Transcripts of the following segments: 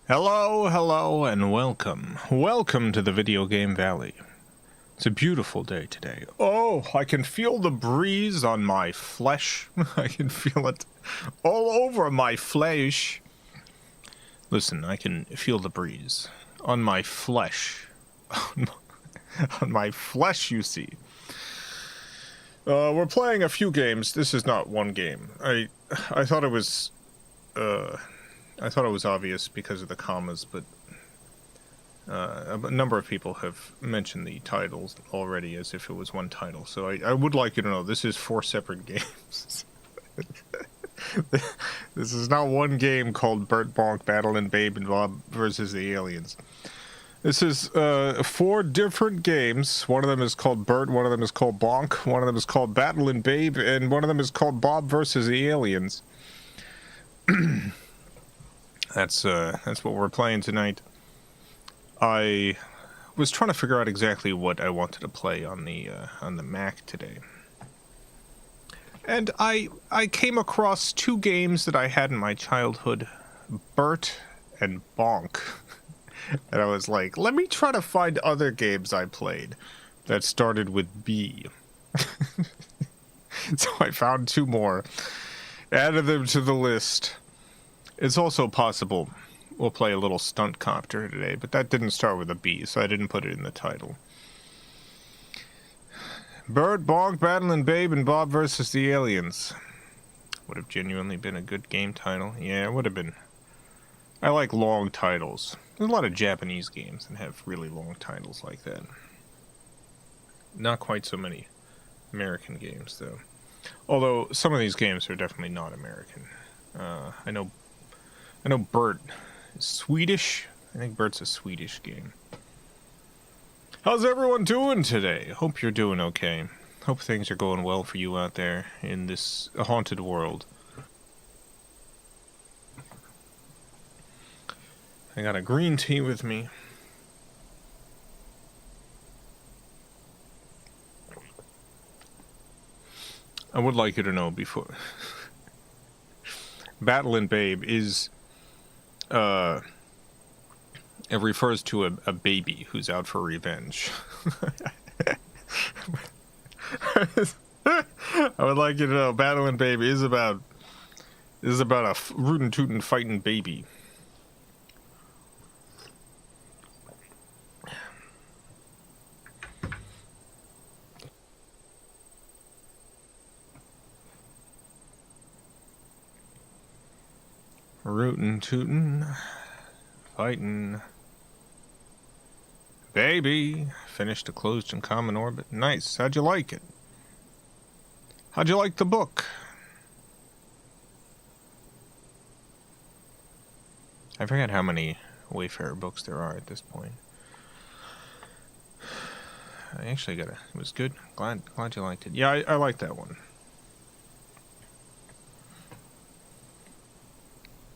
Hello, hello, and welcome. Welcome to the Video Game Valley. It's a beautiful day today. Oh, I can feel the breeze on my flesh. I can feel it all over my flesh. Listen, I can feel the breeze on my flesh. On my flesh, you see. We're playing a few games. This is not one game. I thought it was obvious because of the commas, but a number of people have mentioned the titles already as if it was one title. So I would like you to know this is 4 separate games. This is not one game called Bert, Bonk, Battlin, Babe, and Bob versus the Aliens. This is 4 different games. One of them is called Bert, one of them is called Bonk, one of them is called Battlin, Babe, and one of them is called Bob versus the Aliens. That's what we're playing tonight. I was trying to figure out exactly what I wanted to play on the Mac today. And I came across 2 games that I had in my childhood, Bert and Bonk. And I was like, let me try to find other games I played that started with B. So I found 2 more, added them to the list. It's also possible we'll play a little stunt copter today, but that didn't start with a B, so I didn't put it in the title. Bert, Bonk, Battlin, Babe, and Bob versus the Aliens. Would have genuinely been a good game title. Yeah, it would have been. I like long titles. There's a lot of Japanese games that have really long titles like that. Not quite so many American games, though. Although, some of these games are definitely not American. I know Bert is Swedish. I think Bert's a Swedish game. How's everyone doing today? Hope you're doing okay. Hope things are going well for you out there in this haunted world. I got a green tea with me. I would like you to know before... Battlin' Babe is... it refers to a baby who's out for revenge. I would like you to know, Battlin' Babe is about a rootin' tootin' fighting baby. Rootin' tootin', fightin'. Baby, finished a closed and common orbit. Nice. How'd you like it? How'd you like the book? I forget how many Wayfarer books there are at this point. I actually got it. It was good. Glad you liked it. Yeah, I liked that one.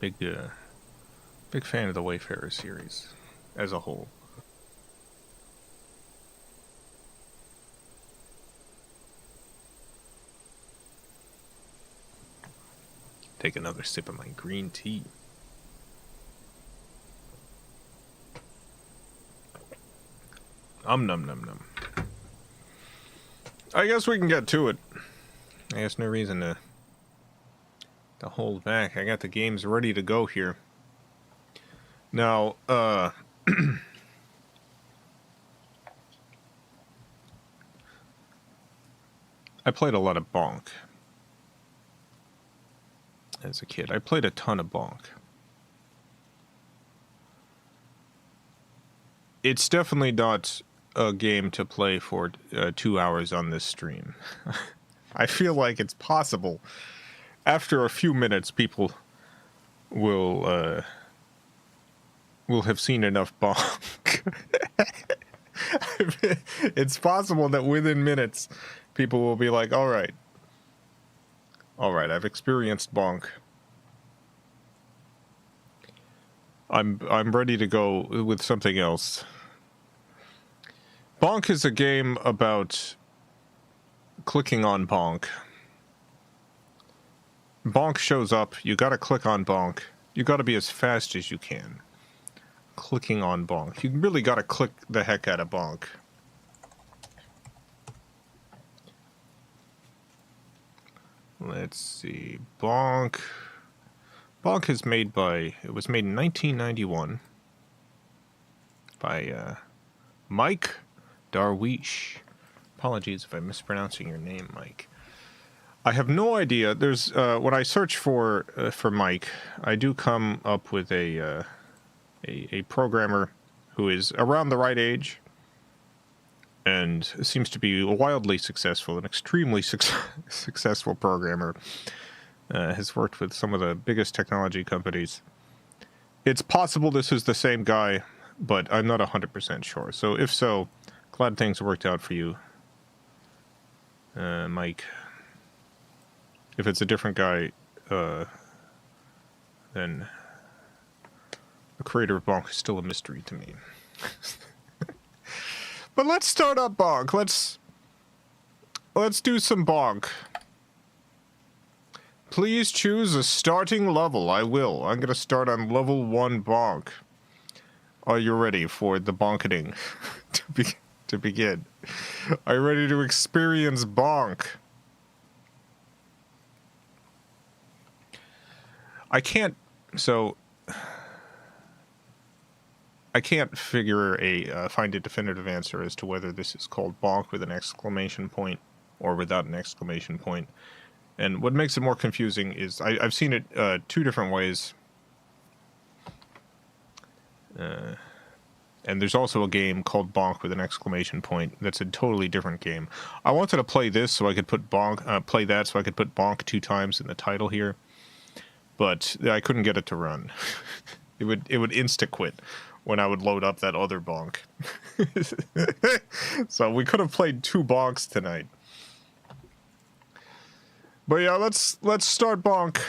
Big fan of the Wayfarer series as a whole. Take another sip of my green tea. Num num. I guess we can get to it. I guess no reason to hold back. I got the games ready to go here. Now, I played a lot of Bonk as a kid. I played a ton of Bonk. It's definitely not a game to play for 2 hours on this stream. I feel like it's possible. After a few minutes, people will have seen enough Bonk. It's possible that within minutes, people will be like, all right, I've experienced Bonk. I'm ready to go with something else. Bonk is a game about clicking on Bonk. Bonk shows up, you gotta click on Bonk. You gotta be as fast as you can. clicking on Bonk. You really gotta click the heck out of Bonk. Let's see. Bonk. Bonk is made by... It was made in 1991 by Mike Darwish. Apologies if I'm mispronouncing your name, Mike. I have no idea. There's when I search for Mike, I do come up with a programmer who is around the right age and seems to be wildly successful, an extremely successful programmer. Has worked with some of the biggest technology companies. It's possible this is the same guy, but I'm not 100% sure. So if so, glad things worked out for you, Mike. If it's a different guy, then the creator of Bonk is still a mystery to me. But let's start up Bonk. Let's do some Bonk. Please choose a starting level. I will. I'm going to start on level 1 Bonk. Are you ready for the bonketing to begin? Are you ready to experience Bonk? I can't find a definitive answer as to whether this is called Bonk with an exclamation point or without an exclamation point. And what makes it more confusing is I've seen it 2 different ways. And there's also a game called Bonk with an exclamation point. That's a totally different game. I wanted to play this so I could put Bonk, play that so I could put Bonk 2 times in the title here. But I couldn't get it to run. It would insta quit when I would load up that other Bonk. So we could have played 2 Bonks tonight. But yeah, let's start Bonk.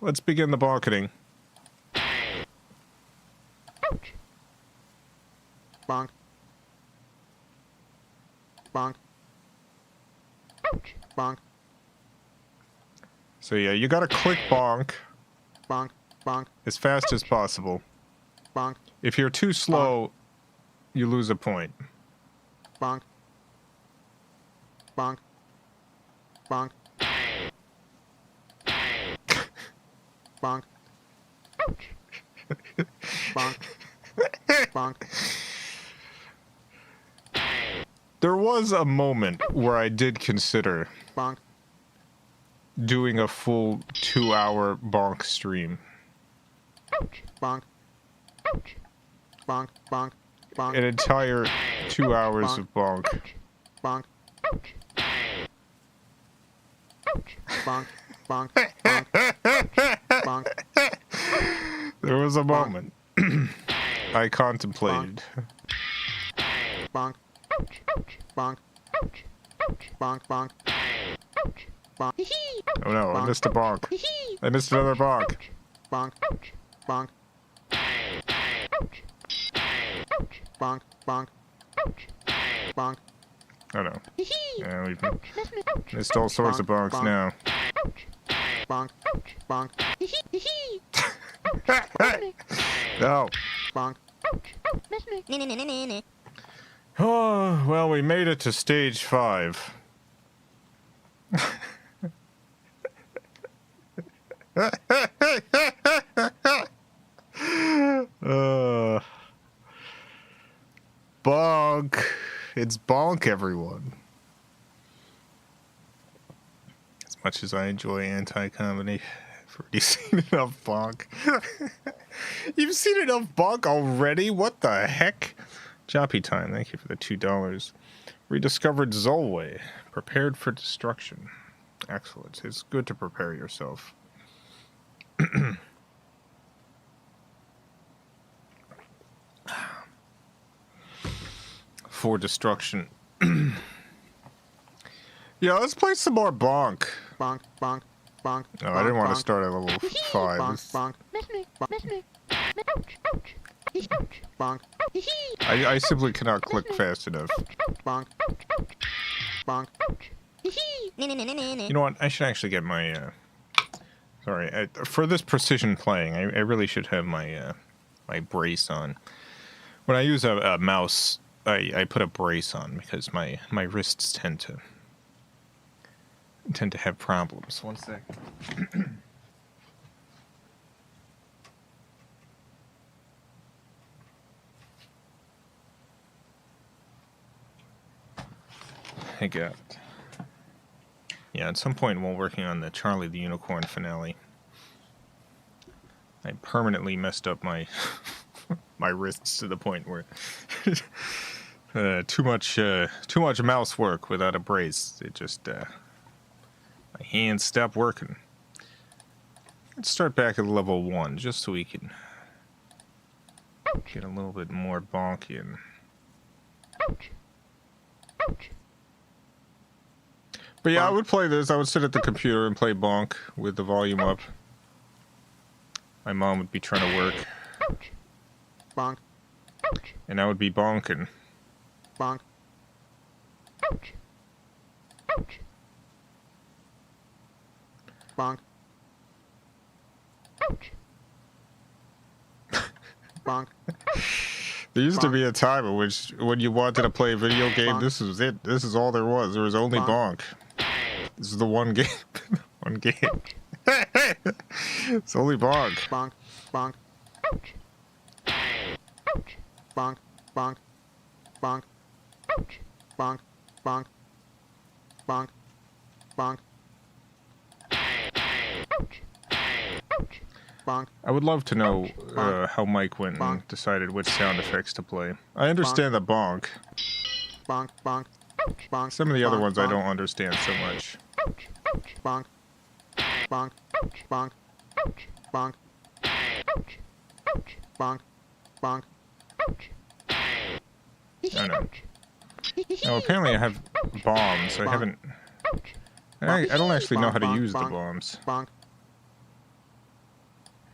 Let's begin the bonketing. Bonk. Bonk. Bonk. So yeah, you gotta click Bonk. Bonk. Bonk. As fast as possible. Bonk. If you're too slow, you lose a point. Bonk. Bonk. Bonk. Bonk. Bonk. Bonk. There was a moment where I did consider Bonk. doing a full 2-hour Bonk stream. Bonk. Bonk. Bonk. Bonk. An entire 2 hours of Bonk. Bonk. Bonk. Bonk. Bonk. Bonk. There was a moment I contemplated. Bonk. Bonk. Bonk. Bonk. Bonk. Oh no, I missed a Bonk. I missed another Bonk. Bonk. Bonk. Bonk. Bonk. Bonk. Oh no. Yeah, we've missed all sorts of Bonks now. Bonk. Bonk. No. Bonk. Oh, well, we made it to stage 5. Bonk. It's Bonk, everyone. As much as I enjoy anti-comedy, I've already seen enough Bonk. You've seen enough Bonk already? What the heck? Joppy Time, thank you for the $2. Rediscovered Zolway. Prepared for destruction. Excellent. It's good to prepare yourself. For destruction. Yeah, let's play some more Bonk. Bonk. Bonk. Bonk. No, I didn't want to start at level 5. Bonk. Bonk. I simply cannot click fast enough. Bonk. Bonk. You know what? I should actually get my... Sorry, for this precision playing, I really should have my my brace on. When I use a mouse, I put a brace on because my wrists tend to have problems. One second. I got. Yeah, at some point while working on the Charlie the Unicorn finale, I permanently messed up my my wrists to the point where too much mouse work without a brace. It just my hands stopped working. Let's start back at level 1 just so we can get a little bit more bonk in. But yeah, I would play this. I would sit at the computer and play Bonk with the volume up. My mom would be trying to work. Bonk. And I would be bonking. Bonk. Bonk. Bonk. There used to be a time in which when you wanted to play a video game, this was it. This is all there was. There was only Bonk. This is the one game. One game. It's only Bonk. Bonk. Bonk. Bonk. Bonk. Bonk. Bonk. Bonk. Bonk. Bonk. Bonk. I would love to know how Mike went and decided which sound effects to play. I understand the Bonk. Bonk. Bonk. Bonk. Some of the other ones I don't understand so much. Bonk. Bonk. Bonk. Bonk. Bonk. Bonk. I don't know. Oh, apparently I have bombs. I haven't... I don't actually know how to use the bombs. Bonk.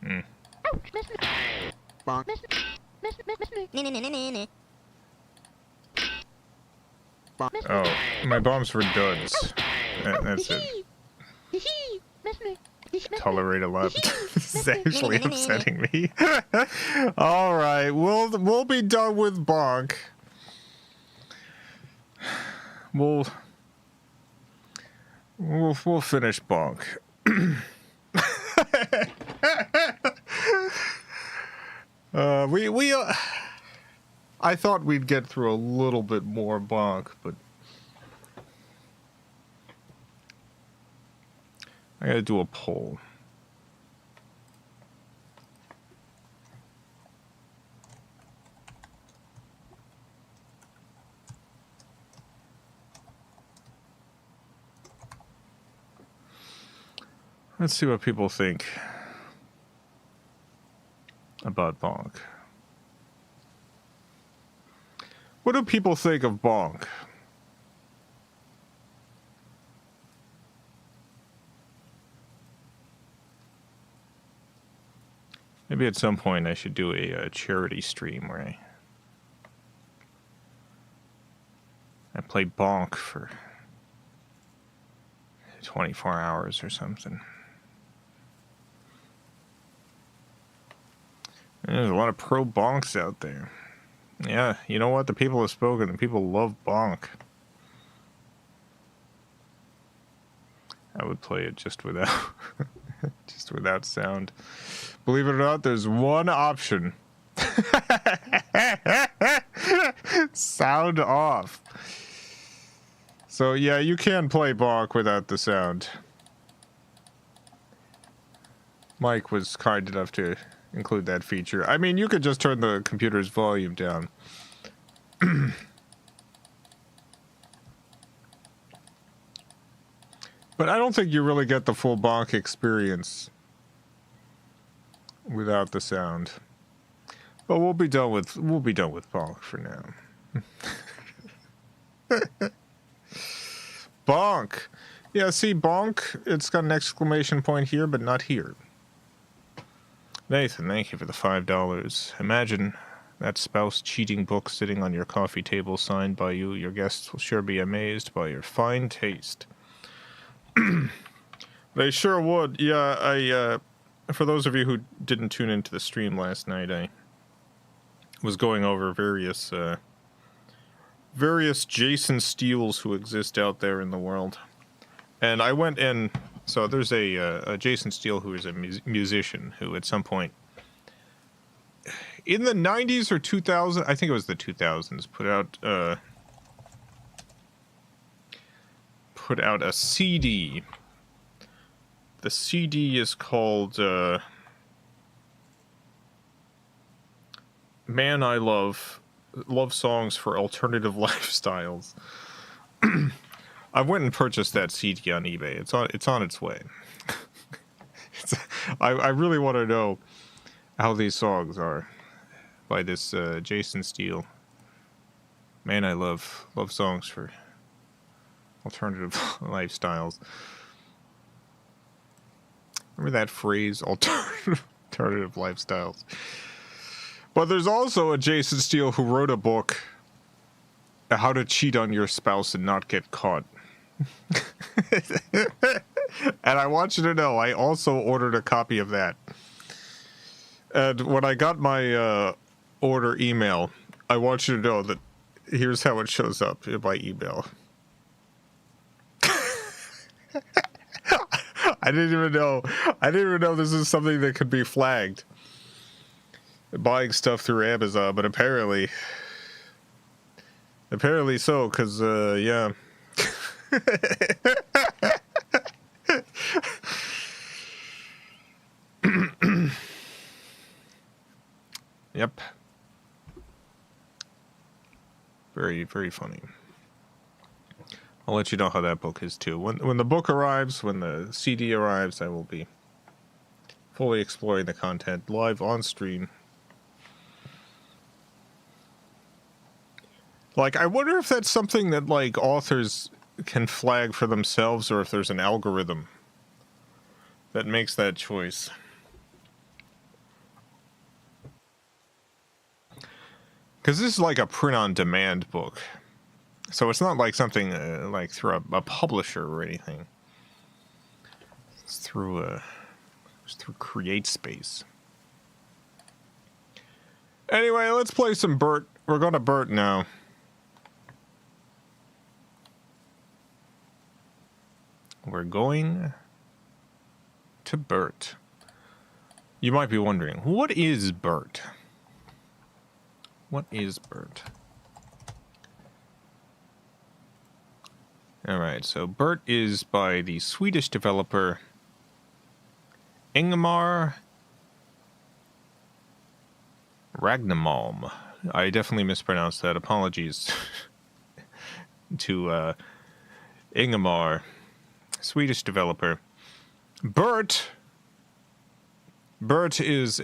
Hmm. Bonk. Oh, my bombs were duds. That's it. Tolerate a lot. This is actually upsetting me. All right, we'll be done with Bonk. We'll finish Bonk. I thought we'd get through a little bit more Bonk, but I gotta do a poll. Let's see what people think about Bonk. What do people think of Bonk? Maybe at some point I should do a charity stream where I play Bonk for 24 hours or something. There's a lot of pro Bonks out there. Yeah, you know what? The people have spoken. The people love Bonk. I would play it just without just without sound. Believe it or not, there's one option. Sound off. So yeah, you can play Bonk without the sound. Mike was kind enough to include that feature. I mean, you could just turn the computer's volume down. But I don't think you really get the full Bonk experience without the sound. But we'll be done with Bonk for now. Bonk. Yeah, see, Bonk, it's got an exclamation point here, but not here. Nathan, thank you for the $5. Imagine that spouse cheating book sitting on your coffee table signed by you. Your guests will sure be amazed by your fine taste. They sure would. Yeah, for those of you who didn't tune into the stream last night, was going over various Jason Steels who exist out there in the world. And I went in, so there's a Jason Steele who is a musician who at some point in the 90s or 2000s, I think it was the 2000s, put out a CD. The CD is called Man I Love Songs for Alternative Lifestyles. I went and purchased that CD on eBay. It's on its way. I really want to know how these songs are by this Jason Steele. Man, I love songs for alternative lifestyles. Remember that phrase, alternative lifestyles? But there's also a Jason Steele who wrote a book, How to Cheat on Your Spouse and Not Get Caught. And I want you to know, I also ordered a copy of that. And when I got my order email, I want you to know that here's how it shows up in my email. I didn't even know this is something that could be flagged. Buying stuff through Amazon, but apparently so, because, yeah. Yep. Very, very funny. I'll let you know how that book is, too. When the book arrives, when the CD arrives, I will be fully exploring the content live on stream. Like, I wonder if that's something that, like, authors can flag for themselves, or if there's an algorithm that makes that choice. Because this is like a print-on-demand book. So it's not like something like through a publisher or anything. It's through CreateSpace. Anyway, let's play some Bert. We're going to Bert now. We're going to Bert. You might be wondering, what is Bert? What is Bert? Alright, so Bert is by the Swedish developer Ingemar Ragnamalm. I definitely mispronounced that. Apologies to Ingemar, Swedish developer. Bert is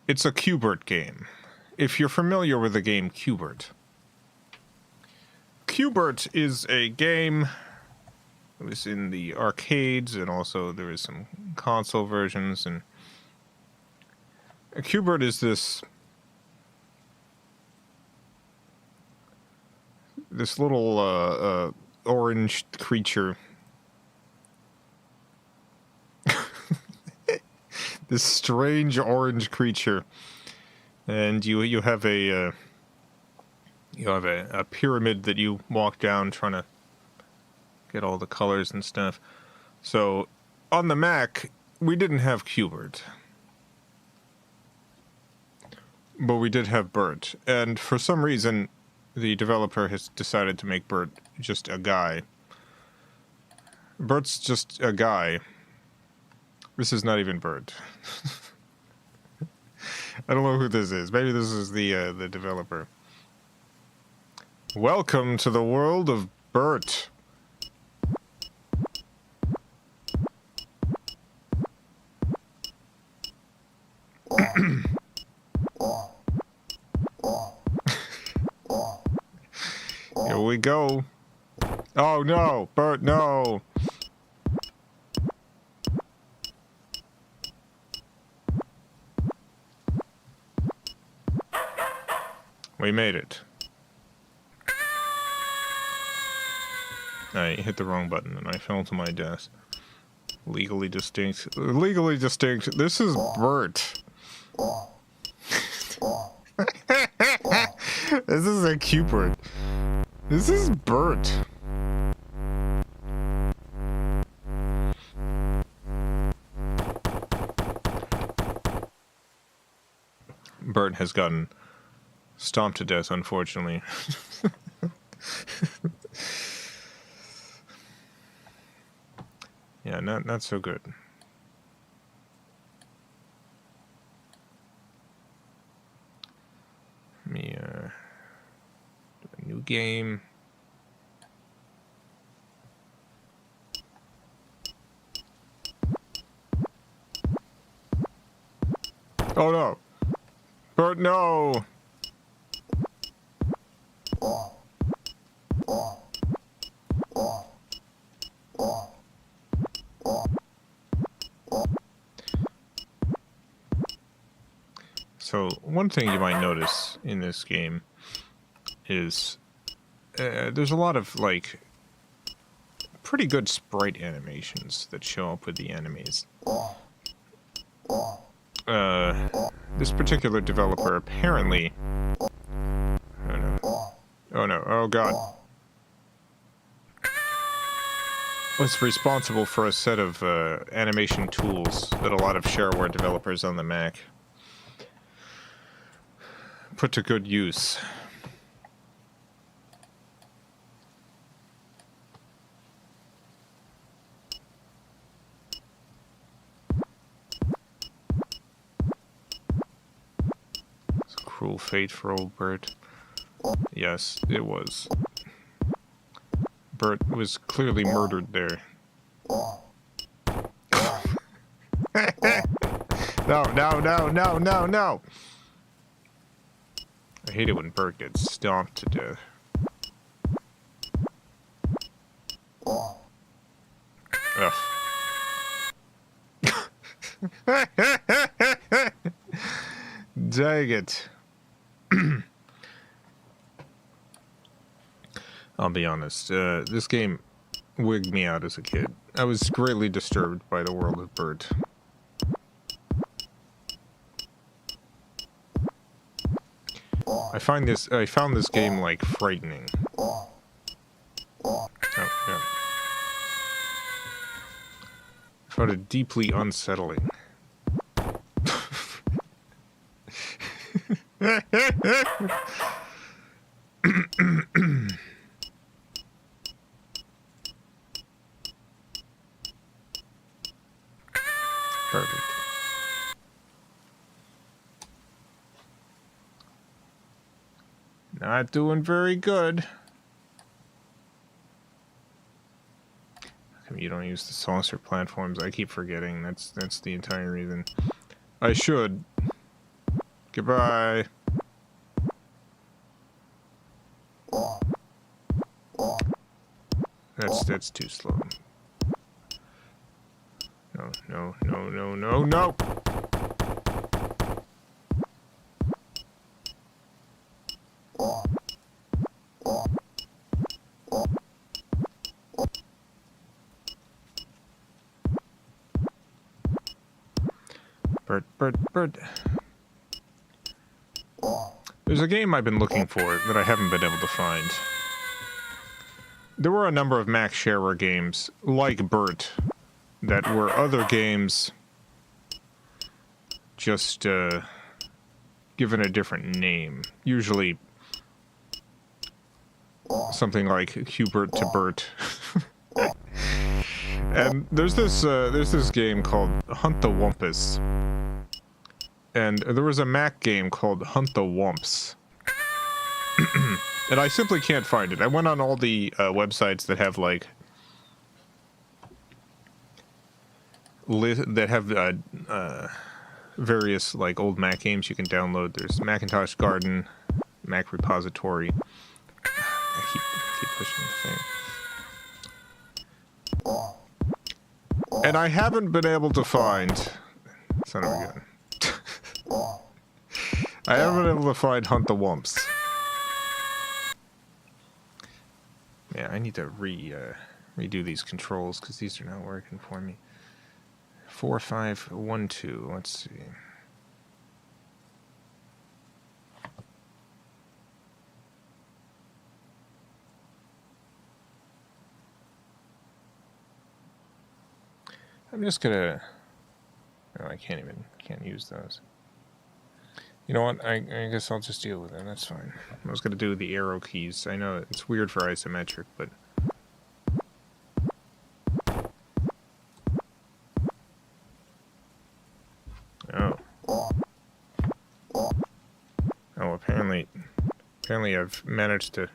it's a Q*bert game. If you're familiar with the game Q*bert. Q*bert is a game. It was in the arcades, and also there is some console versions. And Q*bert is this little orange creature. This strange orange creature, and you have a pyramid that you walk down trying to get all the colors and stuff. So on the Mac, we didn't have Q*bert, but we did have Bert, and for some reason the developer has decided to make Bert just a guy. Bert's just a guy. This is not even Bert. I don't know who this is. Maybe this is the developer. Welcome to the world of Bert. Here we go. Oh no, Bert, no. We made it. I hit the wrong button and I fell to my death. Legally distinct. Legally distinct. This is Bert. This is a Cupid. This is Bert. Bert has gotten stomped to death, unfortunately. Yeah, not so good. Let me do a new game. Oh no, Bert, no. So one thing you might notice in this game is there's a lot of like pretty good sprite animations that show up with the enemies. This particular developer apparently, oh no, oh god, was responsible for a set of animation tools that a lot of shareware developers on the Mac put to good use. It's a cruel fate for old Bert. Yes, it was. Bert was clearly murdered there. No, no, no, no, no, no! I hate it when Bert gets stomped to death. Ugh. Dang it. I'll be honest, this game wigged me out as a kid. I was greatly disturbed by the world of Bert. I found this game, like, frightening. Oh, yeah. I found it deeply unsettling. Perfect. Not doing very good. How come you don't use the saucer platforms? I keep forgetting. That's the entire reason. I should. Goodbye. That's too slow. No, no, no, no, no, no! Bert. There's a game I've been looking for that I haven't been able to find. There were a number of Mac shareware games, like Bert, that were other games just given a different name. Usually something like Hubert to Bert. And there's this game called Hunt the Wumpus. And there was a Mac game called Hunt the Wumps. And I simply can't find it. I went on all the websites that have, like, various, like, old Mac games you can download. There's Macintosh Garden, Mac Repository. I keep pushing the thing. And I haven't been able to find... Son of a gun. I haven't been able to find Hunt the Wumps. Yeah, I need to redo these controls because these are not working for me. 4, 5, 1, 2. Let's see. I'm just gonna... No, I can't use those. You know what? I guess I'll just deal with it. That's fine. I was gonna do the arrow keys. I know it's weird for isometric, but... Oh. Oh, apparently I've managed to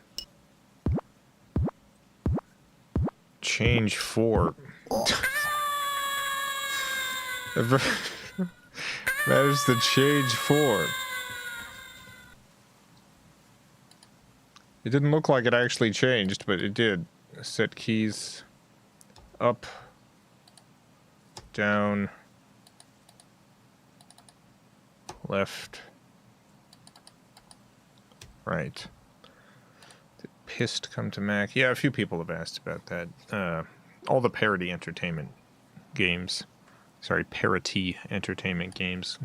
change 4. I've managed to change 4. It didn't look like it actually changed, but it did. Set keys up, down, left, right. Did Pissed come to Mac? Yeah, a few people have asked about that. All the parody entertainment games, sorry, parody entertainment games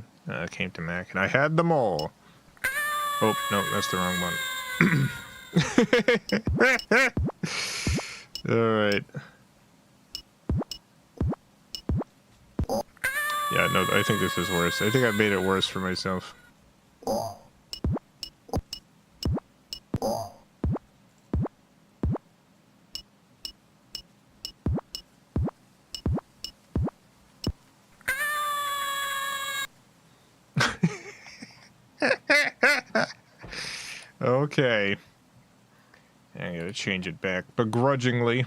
came to Mac, and I had them all. Oh, no, that's the wrong one. Alright. Yeah, no, I think this is worse. I think I made it worse for myself. Okay. I gotta change it back begrudgingly.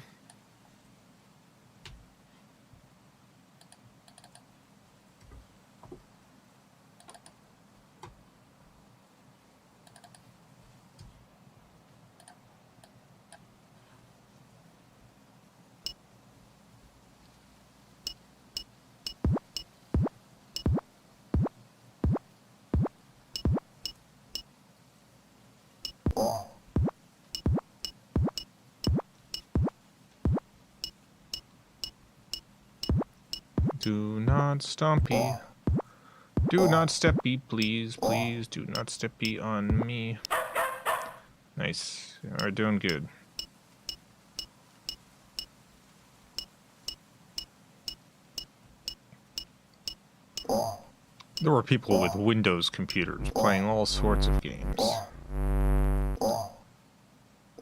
Do not stompy. Do not steppy, please, please. Do not steppy on me. Nice. Alright, doing good. There were people with Windows computers playing all sorts of games.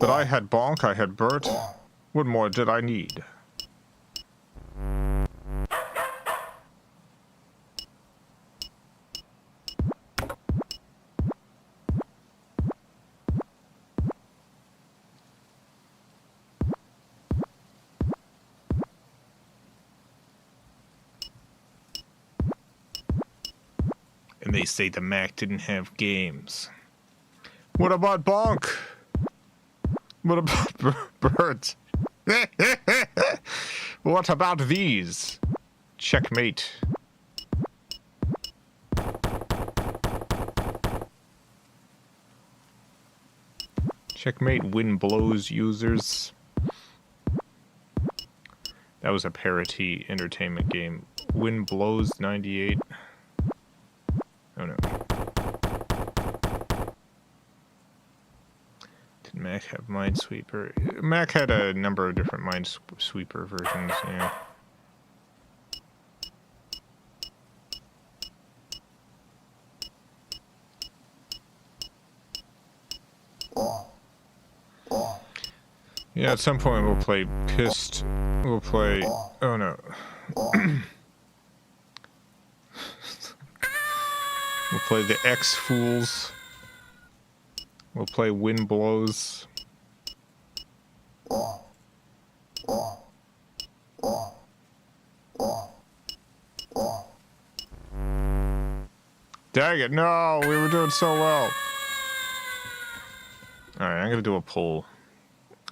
But I had Bonk, I had Bert. What more did I need? And they say the Mac didn't have games. What about Bonk? What about Bert? What about these? Checkmate. Checkmate win blows users. That was a parody entertainment game. Win blows 98. Oh no. Did Mac have Minesweeper? Mac had a number of different Minesweeper versions, yeah. Yeah, at some point we'll play Pissed. We'll play... Oh no. We'll play the X-Fools. We'll play Wind Blows. Dang it, no! We were doing so well. Alright, I'm gonna do a poll.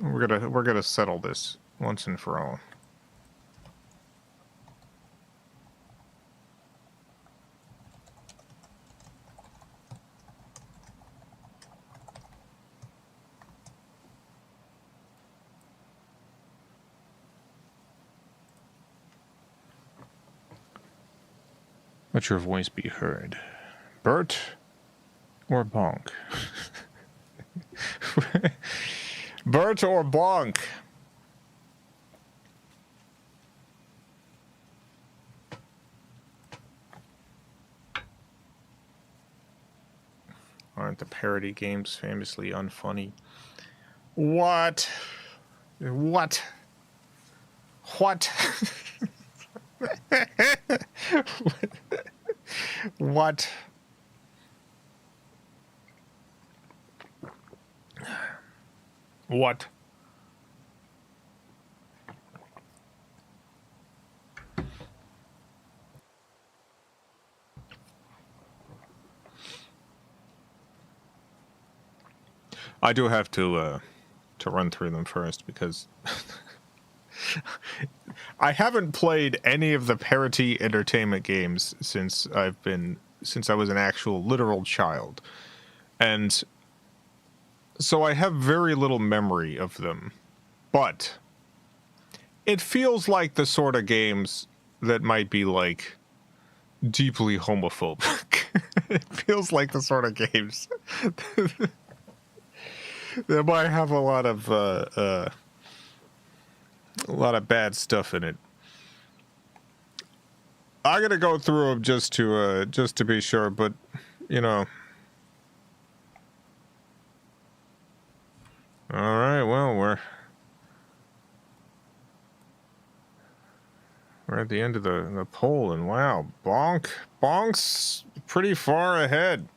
We're gonna settle this once and for all. Let your voice be heard. Bert or Bonk? Bert or Bonk? Aren't the parody games famously unfunny? What? What? What? What? What? I do have to run through them first because I haven't played any of the parody entertainment games since I was an actual literal child. And so I have very little memory of them. But it feels like the sort of games that might be like deeply homophobic. It feels like the sort of games that might have a lot of bad stuff in it. I'm gonna go through them just to be sure, but you know. All right, well we're at the end of the poll, and wow, Bonk's pretty far ahead.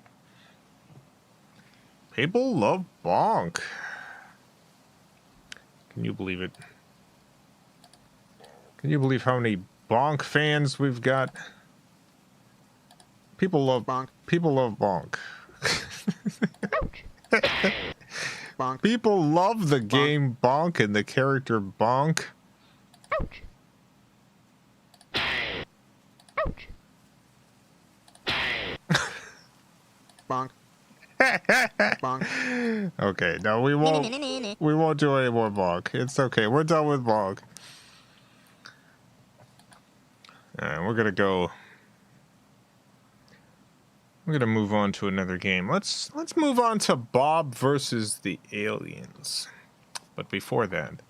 People love Bonk. Can you believe it? Can you believe how many Bonk fans we've got? People love Bonk. People love Bonk. Bonk. People love the game Bonk and the character Bonk. Ouch. Ouch. Bonk. Bonk. Okay, no, we won't do any more Bonk. It's okay. We're done with Bonk. Alright, we're gonna move on to another game. Let's move on to Bob versus the Aliens. But before that,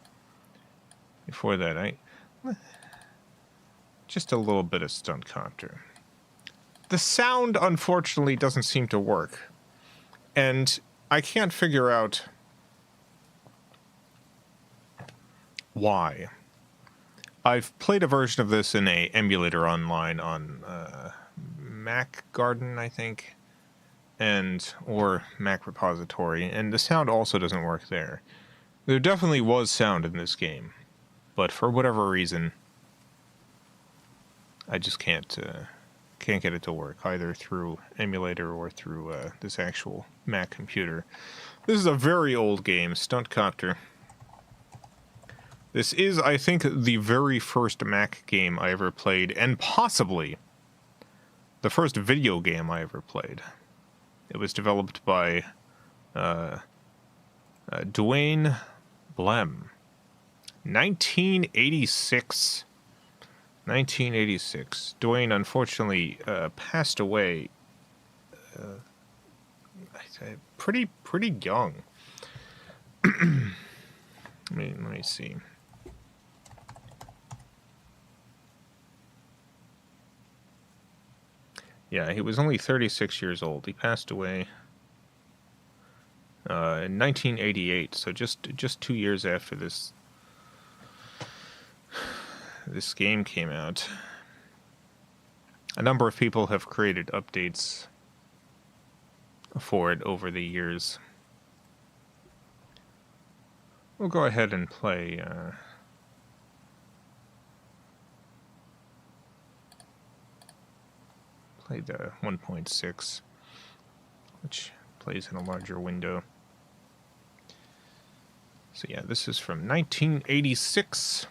just a little bit of stunt copter. The sound, unfortunately, doesn't seem to work. And I can't figure out why. I've played a version of this in a emulator online on Mac Garden, I think, or Mac Repository, and the sound also doesn't work there. There definitely was sound in this game, but for whatever reason, I just can't get it to work, either through emulator or through this actual Mac computer. This is a very old game, Stunt Copter. This is, I think, the very first Mac game I ever played, and possibly the first video game I ever played. It was developed by Dwayne Blem. 1986. 1986. Dwayne unfortunately passed away pretty young. Let me see. Yeah, he was only 36 years old. He passed away in 1988, so just 2 years after this game came out. A number of people have created updates for it over the years. We'll go ahead and play the 1.6, which plays in a larger window. So yeah, this is from 1986.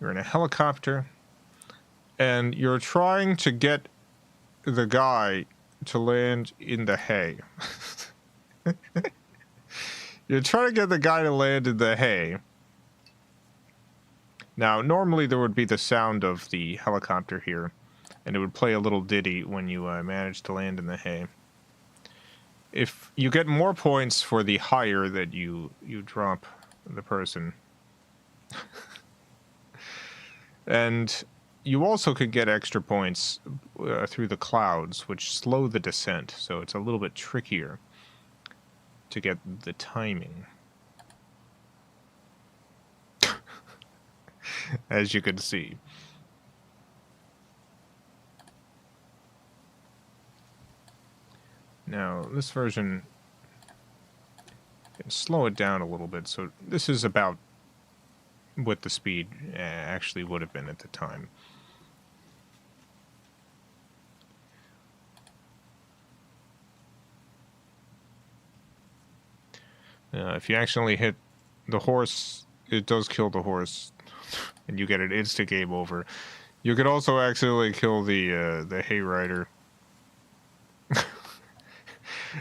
You're in a helicopter, and you're trying to get the guy to land in the hay. You're trying to get the guy to land in the hay. Now, normally there would be the sound of the helicopter here, and it would play a little ditty when you manage to land in the hay. If you get more points for the higher that you drop the person. And you also could get extra points through the clouds, which slow the descent, so it's a little bit trickier to get the timing. As you can see. Now, this version can slow it down a little bit, so this is about what the speed actually would have been at the time. If you accidentally hit the horse, it does kill the horse, and you get an instant game over. You could also accidentally kill the hayrider.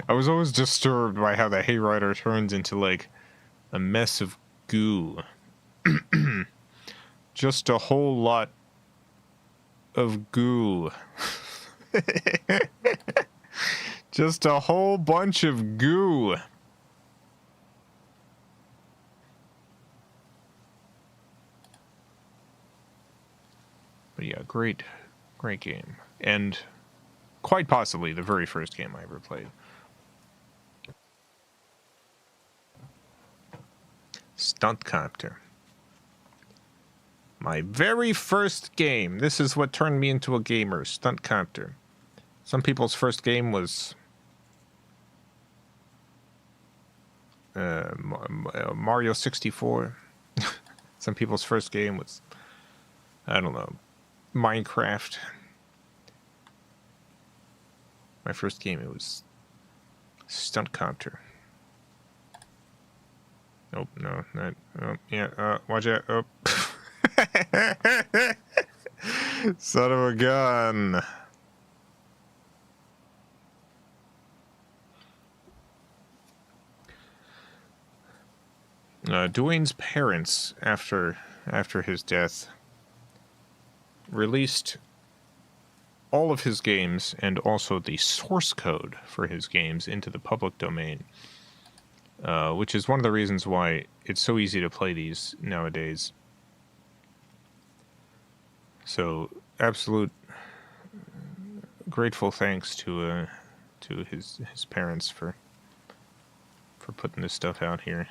I was always disturbed by how the hayrider turns into, like, a mess of goo. Just a whole lot of goo. Just a whole bunch of goo. But yeah, great game. And quite possibly the very first game I ever played. Stunt Copter. My very first game. This is what turned me into a gamer. Stunt Copter. Some people's first game was Mario 64. Some people's first game was, I don't know, Minecraft. My first game, it was Stunt Copter. Nope, no, not. Oh, yeah, watch out. Oh. Son of a gun. Dwayne's parents, after his death, released all of his games and also the source code for his games into the public domain, which is one of the reasons why it's so easy to play these nowadays. So, absolute grateful thanks to his parents for putting this stuff out here.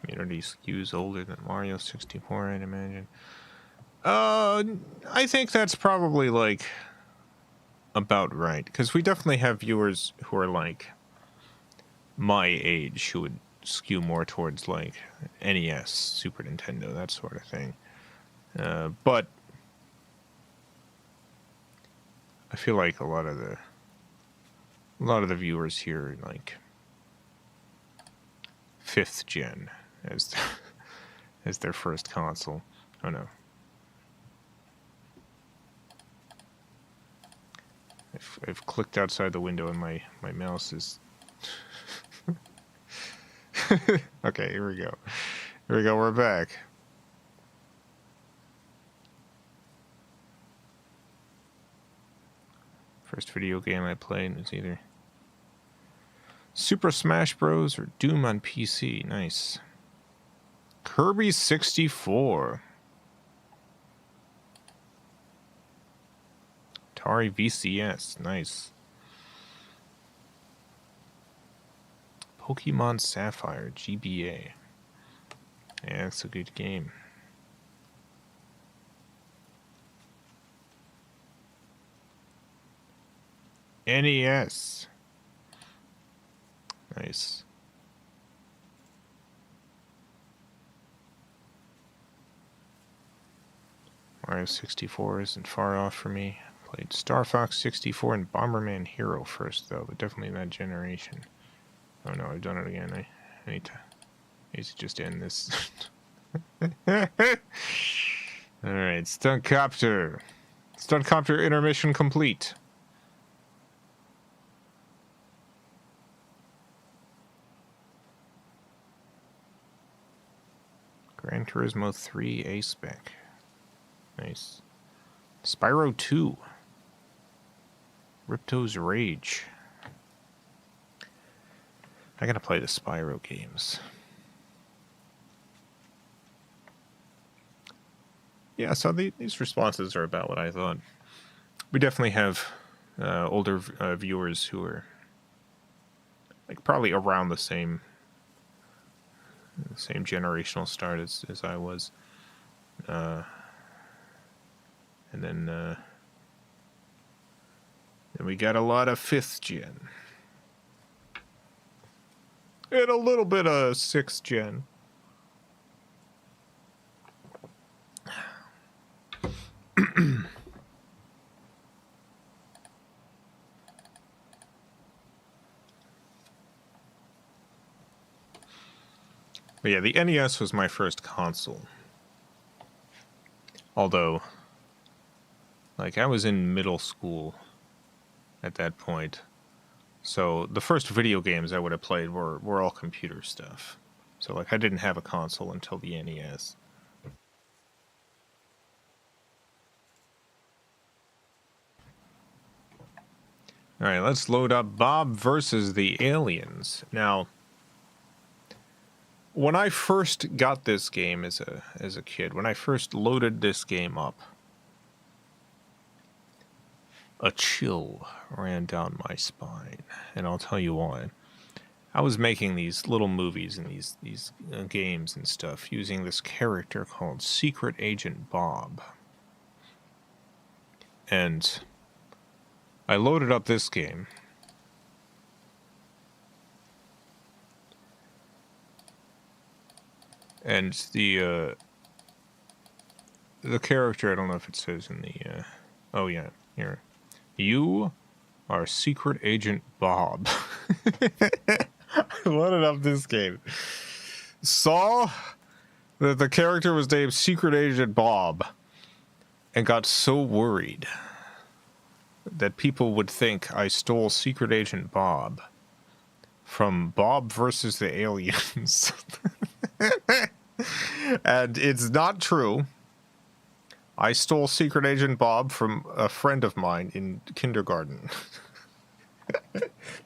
Community skews older than Mario 64, I'd imagine. I think that's probably, like, about right. Because we definitely have viewers who are, like, my age, who would skew more towards, like, NES, Super Nintendo, that sort of thing. But I feel like a lot of the viewers here, like, 5th gen as their first console. Oh no. I've clicked outside the window and my mouse is... Okay, here we go. Here we go, we're back. First video game I played was either Super Smash Bros. Or Doom on PC. Nice. Kirby 64. Atari VCS. Nice. Pokemon Sapphire. GBA. Yeah, that's a good game. NES. Nice. Mario 64 isn't far off for me. Played Star Fox 64 and Bomberman Hero first, though, but definitely that generation. Oh no, I've done it again. I need to just end this. Alright, Stunt Copter. Stunt Copter intermission complete. Gran Turismo 3 A-Spec. Nice. Spyro 2. Ripto's Rage. I gotta play the Spyro games. Yeah, so these responses are about what I thought. We definitely have older viewers who are like probably around the same generational start as I was. And then we got a lot of 5th gen. And a little bit of 6th gen. But yeah, the NES was my first console. Although, like, I was in middle school at that point. So the first video games I would have played were all computer stuff. So, like, I didn't have a console until the NES. Alright, let's load up Bob versus the Aliens. Now, when I first got this game as a kid, when I first loaded this game up, a chill ran down my spine, and I'll tell you why. I was making these little movies and these games and stuff using this character called Secret Agent Bob. And I loaded up this game. And the character, I don't know if it says in the oh yeah, here. You are Secret Agent Bob. I loaded up this game. Saw that the character was named Secret Agent Bob and got so worried that people would think I stole Secret Agent Bob from Bob versus the Aliens. And it's not true. I stole Secret Agent Bob from a friend of mine in kindergarten.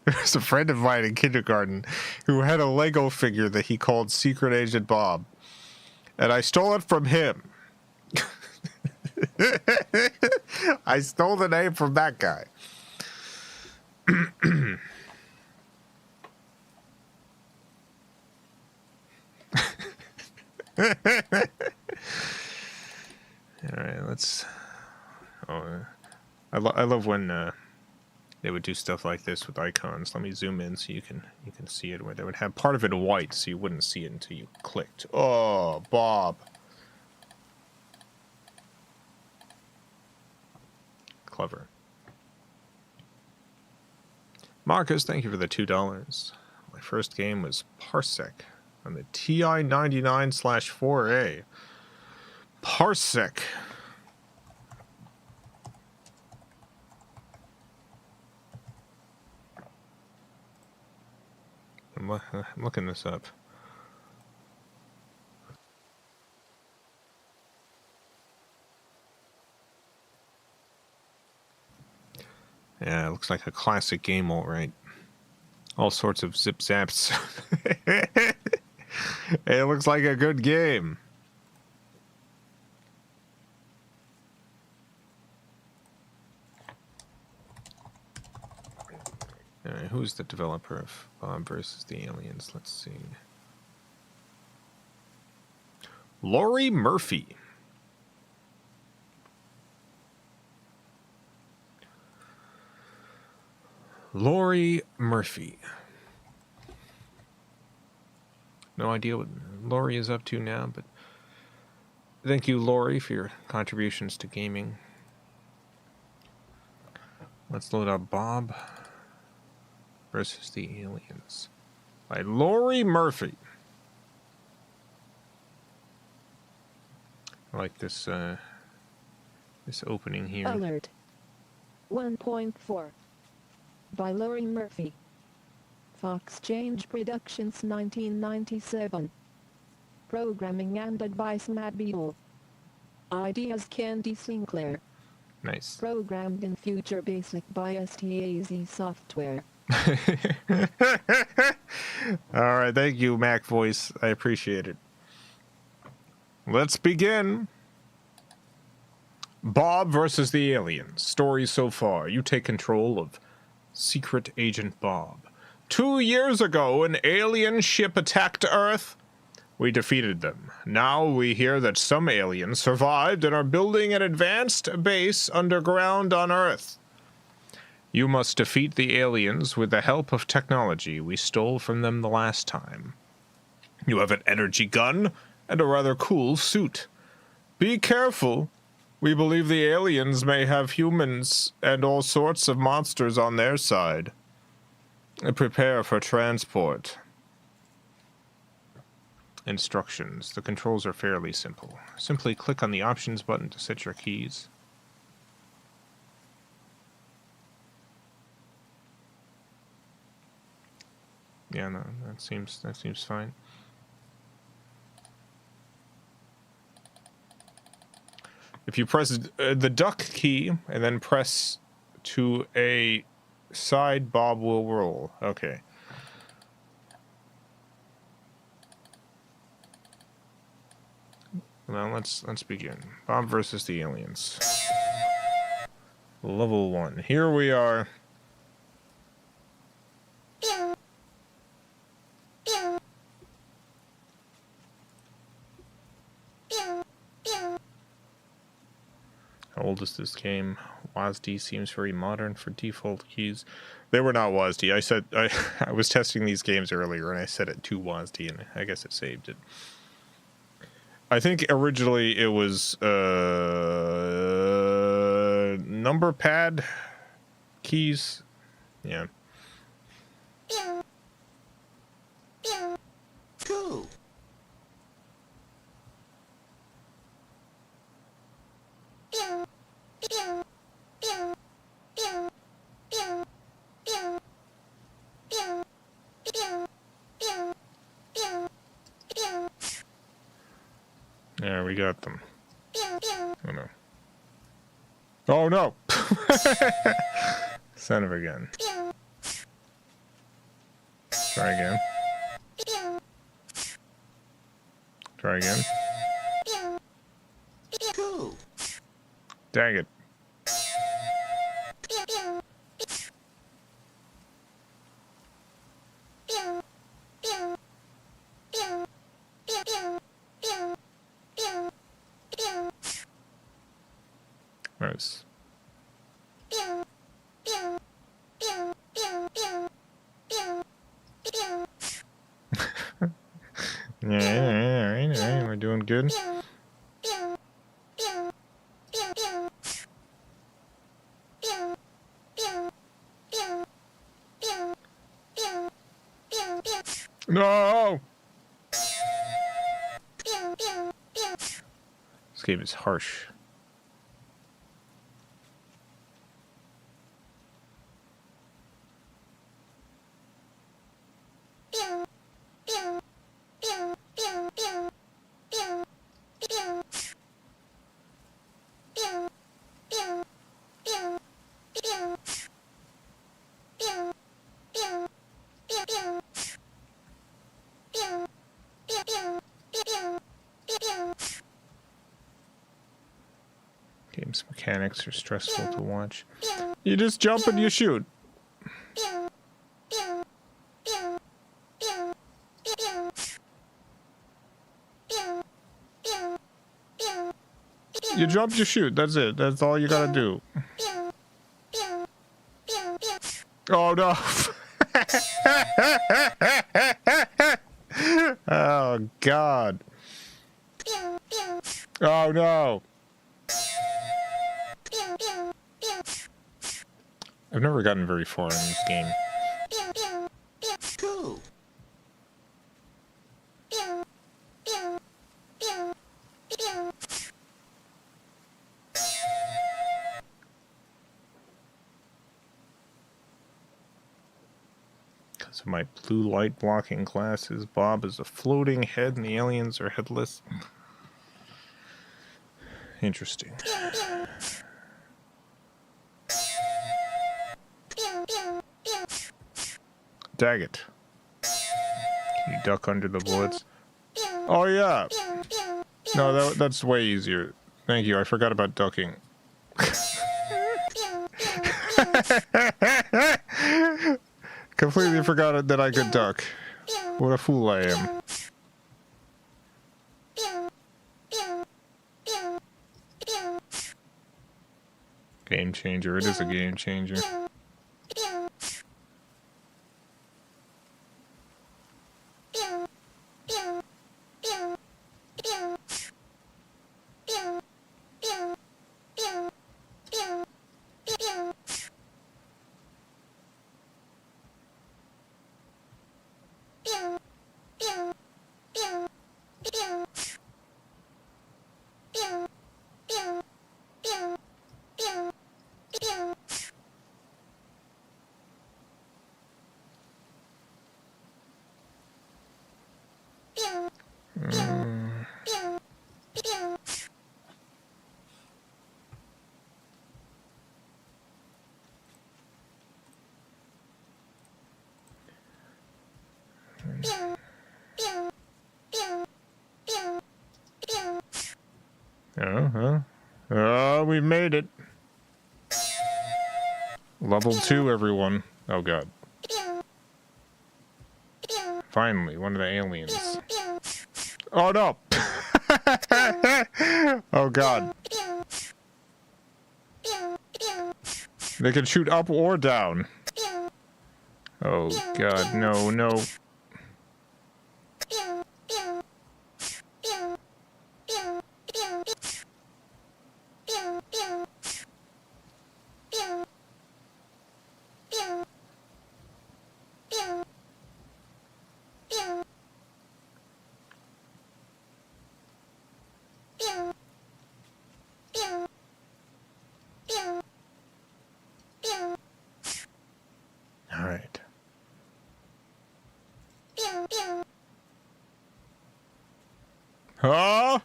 There's a friend of mine in kindergarten who had a Lego figure that he called Secret Agent Bob. And I stole it from him. I stole the name from that guy. Alright, let's... Oh, I love when they would do stuff like this with icons. Let me zoom in so you can see it, where they would have part of it white so you wouldn't see it until you clicked. Oh, Bob. Clever. Marcus, thank you for the $2. My first game was Parsec on the TI-99/4A. Parsec. I'm looking this up. Yeah, it looks like a classic game, all right. All sorts of zip-zaps. It looks like a good game. Alright, who's the developer of Bob versus the Aliens? Let's see. Laurie Murphy. Laurie Murphy. No idea what Laurie is up to now, but thank you, Laurie, for your contributions to gaming. Let's load up Bob versus the Aliens by Laurie Murphy. I like this this opening here. Alert 1.4 by Laurie Murphy. Fox Change Productions 1997. Programming and advice Matt Beal. Ideas Candy Sinclair. Nice. Programmed in future basic BioShock software. Alright, thank you, Mac Voice. I appreciate it. Let's begin. Bob versus the aliens. Story so far. You take control of Secret Agent Bob. 2 years ago, an alien ship attacked Earth. We defeated them. Now we hear that some aliens survived and are building an advanced base underground on Earth. You must defeat the aliens with the help of technology we stole from them the last time. You have an energy gun and a rather cool suit. Be careful. We believe the aliens may have humans and all sorts of monsters on their side. Prepare for transport. Instructions. The controls are fairly simple. Simply click on the options button to set your keys. Yeah, no, that seems fine. If you press the duck key and then press to a side, Bob will roll. Okay. Well, let's begin. Bob versus the aliens. Level 1. Here we are. How old is this game? WASD seems very modern for default keys. They were not WASD. I said I was testing these games earlier and I set it to WASD and I guess it saved it. I think originally it was number pad keys. Yeah. Cool. Yeah, we got them. Oh no. Oh no! Son of a gun. Try again. Try again. Cool. Dang it. Nice. Yeah, we're doing good. No! This game is harsh. Game's mechanics are stressful to watch. You just jump and you shoot. You jump, you shoot. That's it. That's all you gotta do. Oh no. Oh god. Oh no. I've never gotten very far in this game. Cool. Because of my blue light blocking glasses, Bob is a floating head and the aliens are headless. Interesting. Dag it. Can you duck under the bullets? Oh, yeah. No, that's way easier. Thank you. I forgot about ducking. Completely forgot that I could duck. What a fool I am. Game changer. It is a game changer. We made it. Level 2, everyone. Oh, God. Finally, one of the aliens. Oh, no! Oh, God. They can shoot up or down. Oh, God. No, no. All right. Huh?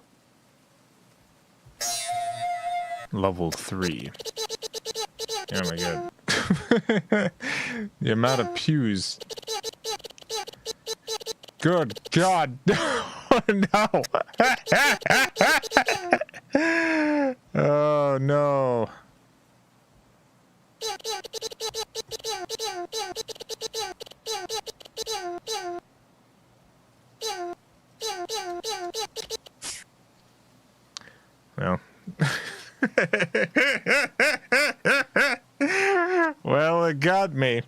Level 3. Oh my God. The amount of pews. Good God. Oh no. Oh no. Well. Well, it got me.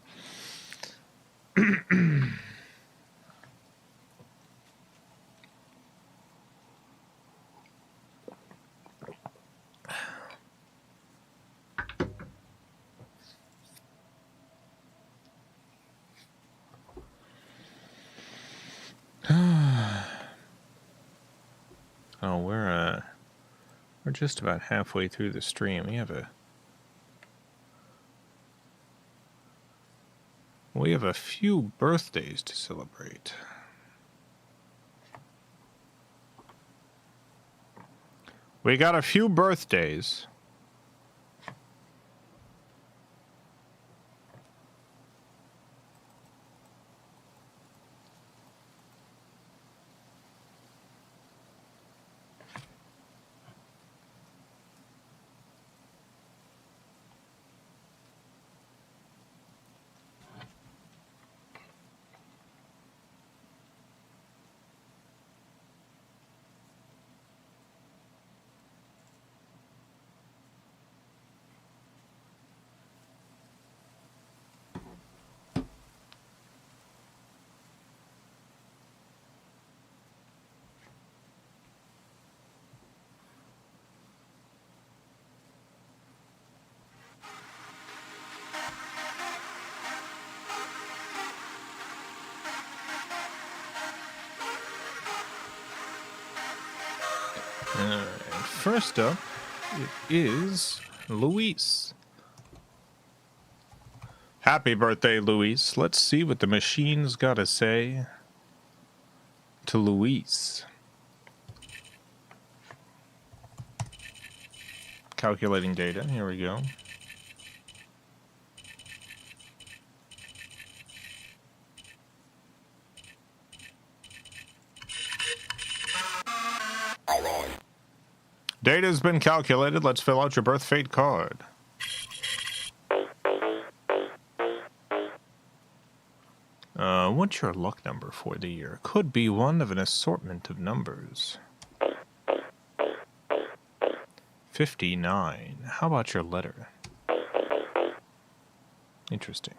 Oh, we're just about halfway through the stream. We have a few birthdays to celebrate. We got a few birthdays. First up, it is Luis. Happy birthday, Luis. Let's see what the machine's got to say to Luis. Calculating data. Here we go. Data's been calculated. Let's fill out your birth fate card. What's your luck number for the year? Could be one of an assortment of numbers. 59. How about your letter? Interesting.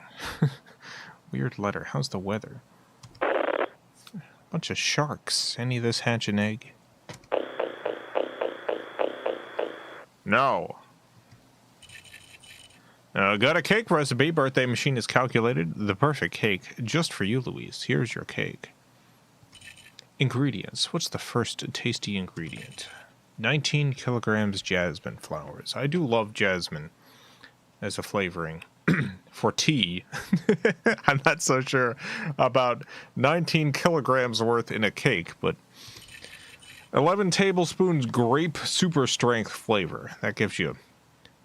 Weird letter. How's the weather? Bunch of sharks. Any of this hatch an egg? No. Got a cake recipe. Birthday machine is calculated. The perfect cake just for you, Louise. Here's your cake. Ingredients. What's the first tasty ingredient? 19 kilograms jasmine flowers. I do love jasmine as a flavoring for tea. I'm not so sure about 19 kilograms worth in a cake, but 11 tablespoons grape super strength flavor. That gives you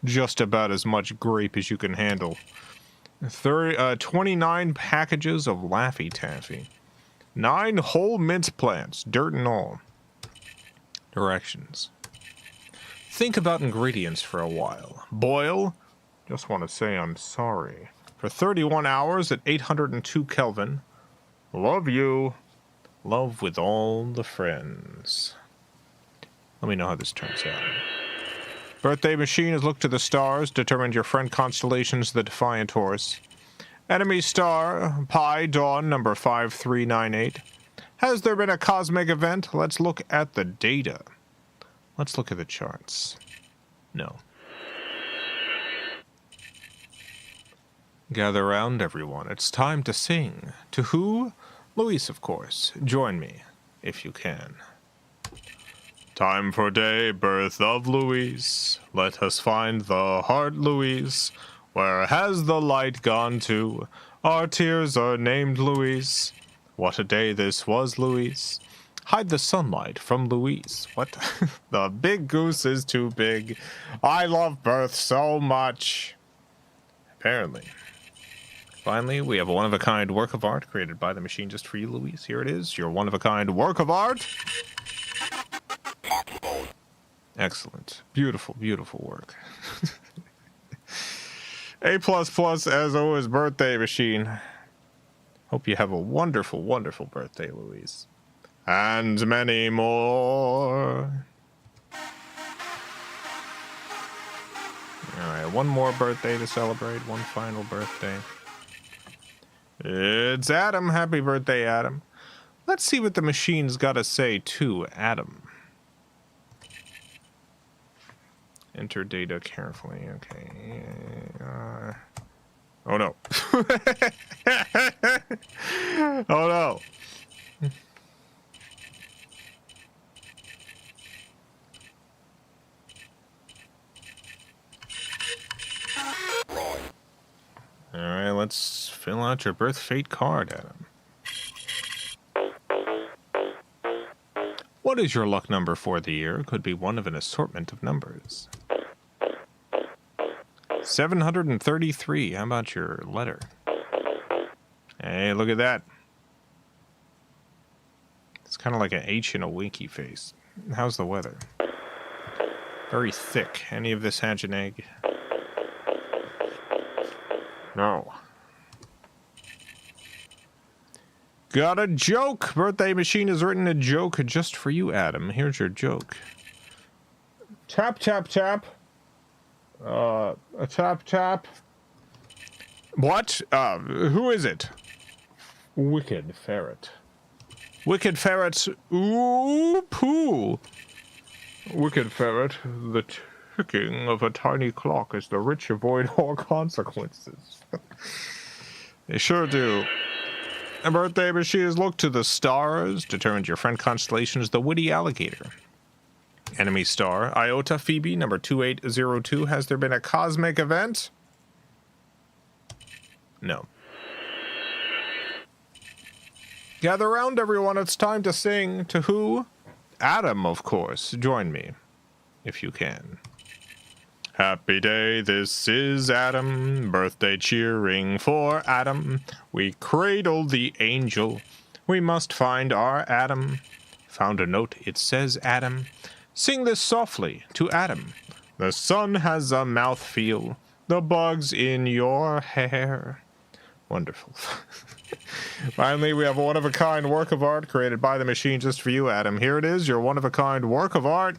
just about as much grape as you can handle. 29 packages of Laffy Taffy. 9 whole mint plants, dirt and all. Directions. Think about ingredients for a while. Boil. Just want to say I'm sorry. For 31 hours at 802 Kelvin. Love you. Love with all the friends. Let me know how this turns out. Birthday machine has looked to the stars, determined your friend constellations the Defiant Horse. Enemy star, Pi Dawn number 5398. Has there been a cosmic event? Let's look at the data. Let's look at the charts. No. Gather round, everyone. It's time to sing. To who? Luis, of course. Join me, if you can. Time for day, birth of Louise. Let us find the heart, Louise. Where has the light gone to? Our tears are named Louise. What a day this was, Louise. Hide the sunlight from Louise. What? The big goose is too big. I love birth so much. Apparently. Finally, we have a one-of-a-kind work of art created by the machine just for you, Louise. Here it is, your one-of-a-kind work of art. Excellent. Beautiful, beautiful work. A++ as always, birthday machine. Hope you have a wonderful, wonderful birthday, Louise. And many more. Alright, one more birthday to celebrate. One final birthday. It's Adam. Happy birthday, Adam. Let's see what the machine's got to say to Adam. Enter data carefully. Okay. Oh no. Oh no. Alright, let's fill out your birth fate card, Adam. What is your luck number for the year? Could be one of an assortment of numbers. 733. How about your letter? Hey, look at that. It's kind of like an H in a winky face. How's the weather? Very thick. Any of this hatch an egg? No. Got a joke! Birthday machine has written a joke just for you, Adam. Here's your joke. Tap, tap, tap. A tap, tap. What? Who is it? Wicked ferret. Wicked ferrets. Ooh, poo. Wicked ferret. The ticking of a tiny clock as the rich avoid all consequences. They sure do. A birthday machine has looked to the stars, determined your friend constellation is the witty alligator. Enemy star, Iota Phoebe, number 2802. Has there been a cosmic event? No. Gather round, everyone. It's time to sing. To who? Adam, of course. Join me, if you can. Happy day, this is Adam. Birthday cheering for Adam. We cradle the angel. We must find our Adam. Found a note, it says Adam. Sing this softly to Adam. The sun has a mouthfeel. The bugs in your hair. Wonderful. Finally, we have a one-of-a-kind work of art created by the machine just for you, Adam. Here it is, your one-of-a-kind work of art.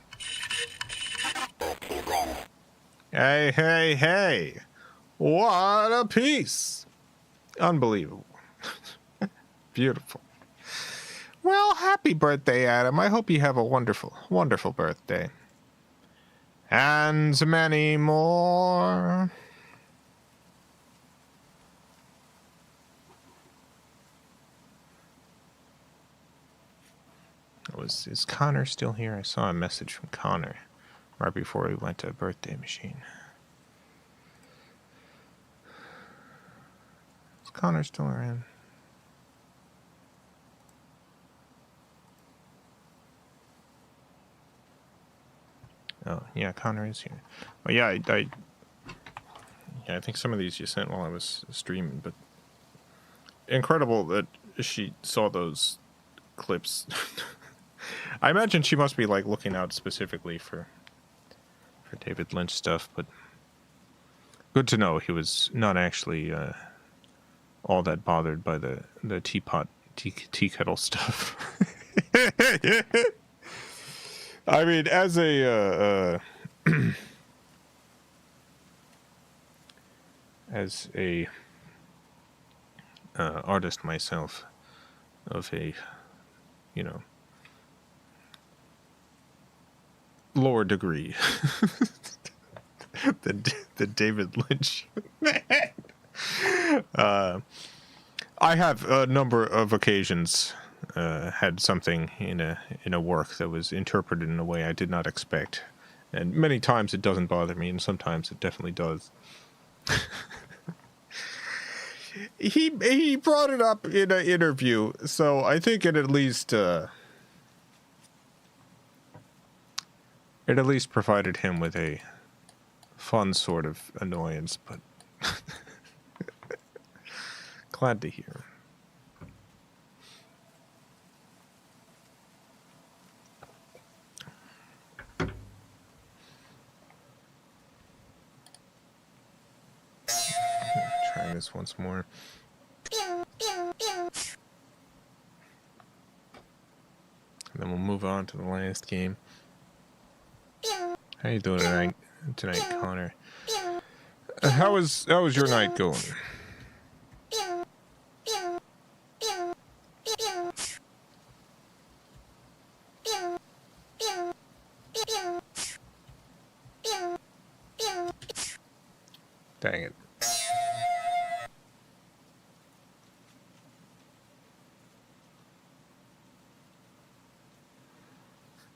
Hey, hey, hey. What a piece. Unbelievable. Beautiful. Well, happy birthday, Adam. I hope you have a wonderful, wonderful birthday. And many more. Is Connor still here? I saw a message from Connor right before we went to a birthday machine. Is Connor still around? Oh, yeah, Connor is here. Oh, yeah, I think some of these you sent while I was streaming, but incredible that she saw those clips. I imagine she must be, like, looking out specifically for David Lynch stuff, but good to know he was not actually all that bothered by the tea kettle stuff. I mean, as a as a artist myself of a, you know, lower degree than David Lynch. I have a number of occasions had something in a work that was interpreted in a way I did not expect, and many times it doesn't bother me, and sometimes it definitely does. He brought it up in an interview, so I think it at least provided him with a fun sort of annoyance, but glad to hear. Try this once more. And then we'll move on to the last game. How you doing tonight, Connor? How was your night going? Dang it.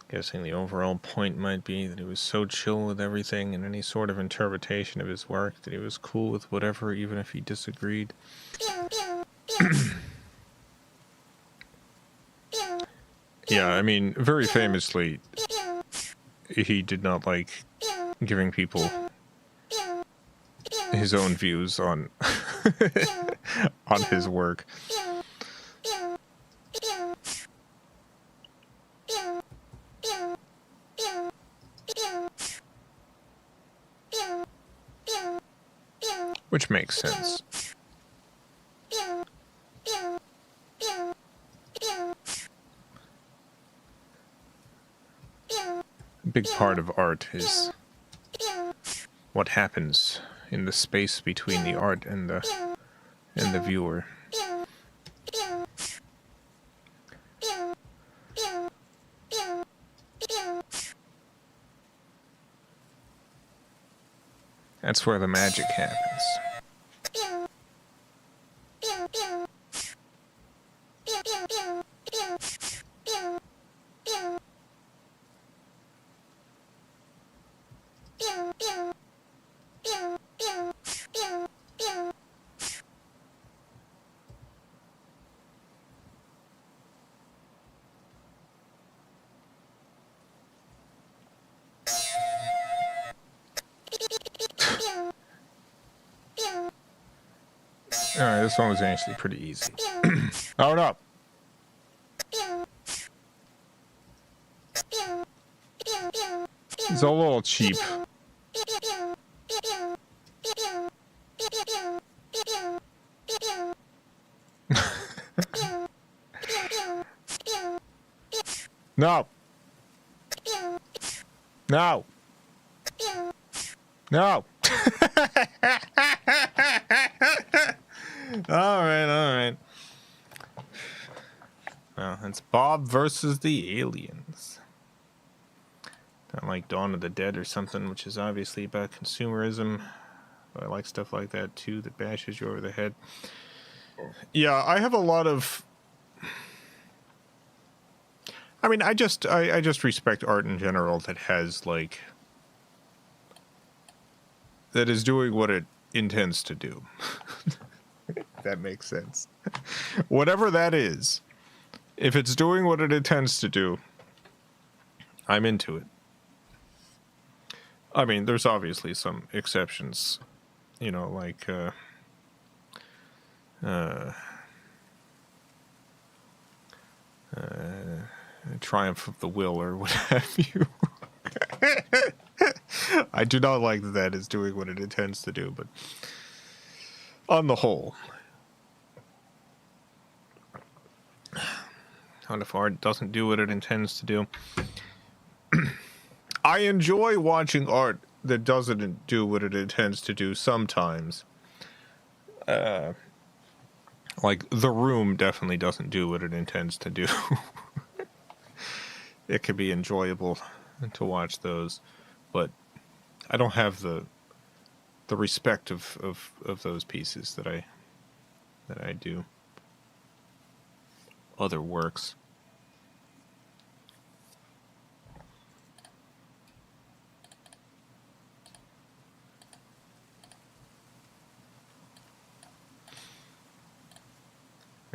Guessing the overall point might be that he was so chill with everything and any sort of interpretation of his work that he was cool with whatever, even if he disagreed. Yeah, I mean, very famously, he did not like giving people his own views on on his work. Which makes sense. A big part of art is what happens in the space between the art and the viewer. That's where the magic happens. Alright, this one was actually pretty easy. Hold up. It's a little cheap. No. No. No. All right. Well, it's Bob versus the aliens. Not like Dawn of the Dead or something, which is obviously about consumerism. But I like stuff like that too, that bashes you over the head. Yeah, I have a lot of... I mean, I just respect art in general that has, like... that is doing what it intends to do. If that makes sense. Whatever that is, if it's doing what it intends to do, I'm into it. I mean, there's obviously some exceptions, you know, like Triumph of the Will or what have you. I do not like that that is doing what it intends to do, but on the whole, what if art doesn't do what it intends to do? I enjoy watching art that doesn't do what it intends to do sometimes. Like The Room definitely doesn't do what it intends to do. It can be enjoyable to watch those, but I don't have the respect of those pieces that I do. Other works.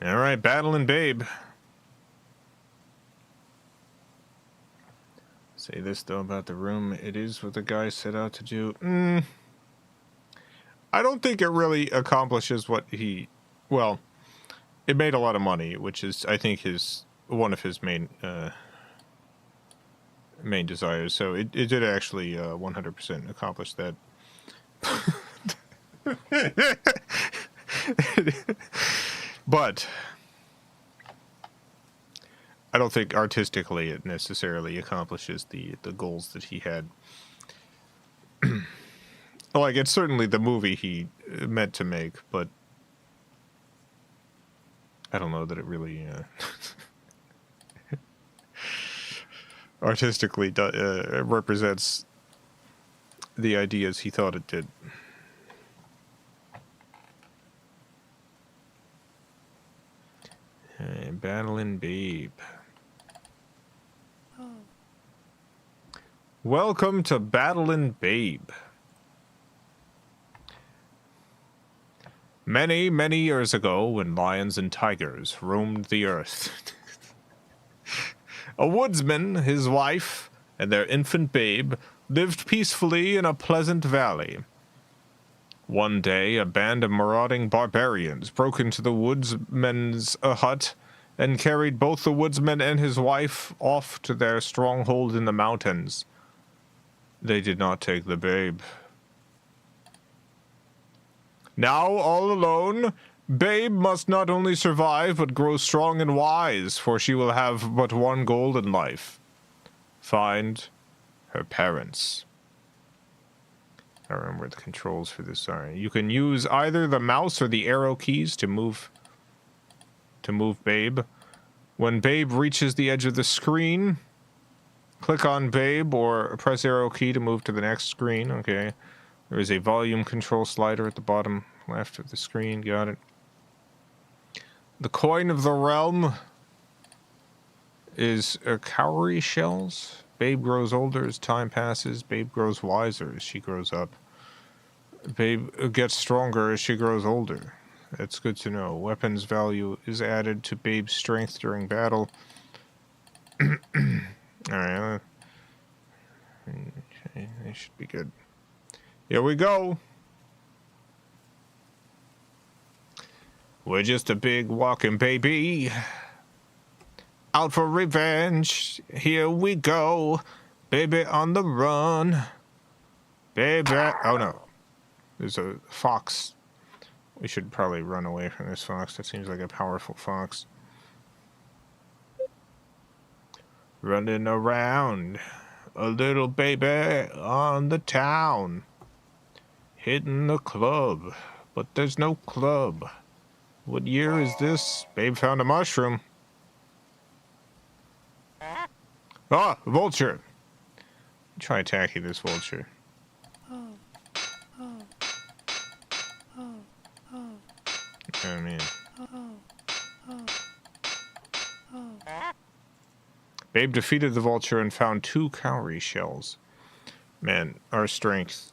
All right, Battlin' Babe. Say this, though, about The Room. It is what the guy set out to do. I don't think it really accomplishes what he... Well, it made a lot of money, which is, I think, one of his main desires. So it did actually 100% accomplish that. But I don't think artistically it necessarily accomplishes the goals that he had. Like, it's certainly the movie he meant to make, but I don't know that it really artistically represents the ideas he thought it did. Battlin' Babe. Oh. Welcome to Battlin' Babe. Many, many years ago, when lions and tigers roamed the earth, a woodsman, his wife, and their infant babe lived peacefully in a pleasant valley. One day, a band of marauding barbarians broke into the woodsman's hut and carried both the woodsman and his wife off to their stronghold in the mountains. They did not take the babe. Now, all alone, Babe must not only survive, but grow strong and wise, for she will have but one goal in life: find her parents. I don't remember what the controls for this are. You can use either the mouse or the arrow keys to move Babe. When Babe reaches the edge of the screen, click on Babe or press arrow key to move to the next screen. Okay. There is a volume control slider at the bottom left of the screen. Got it. The coin of the realm is cowrie shells. Babe grows older as time passes. Babe grows wiser as she grows up. Babe gets stronger as she grows older. That's good to know. Weapons value is added to Babe's strength during battle. Alright. Okay, they should be good. Here we go. We're just a big walking baby. Out for revenge. Here we go. Baby on the run. Baby. Oh no. There's a fox. We should probably run away from this fox. That seems like a powerful fox. Running around. A little baby on the town. Hitting the club. But there's no club. What year is this? Babe found a mushroom. Ah, vulture. Try attacking this vulture. Oh man. Babe defeated the vulture and found 2 cowrie shells. Man, our strength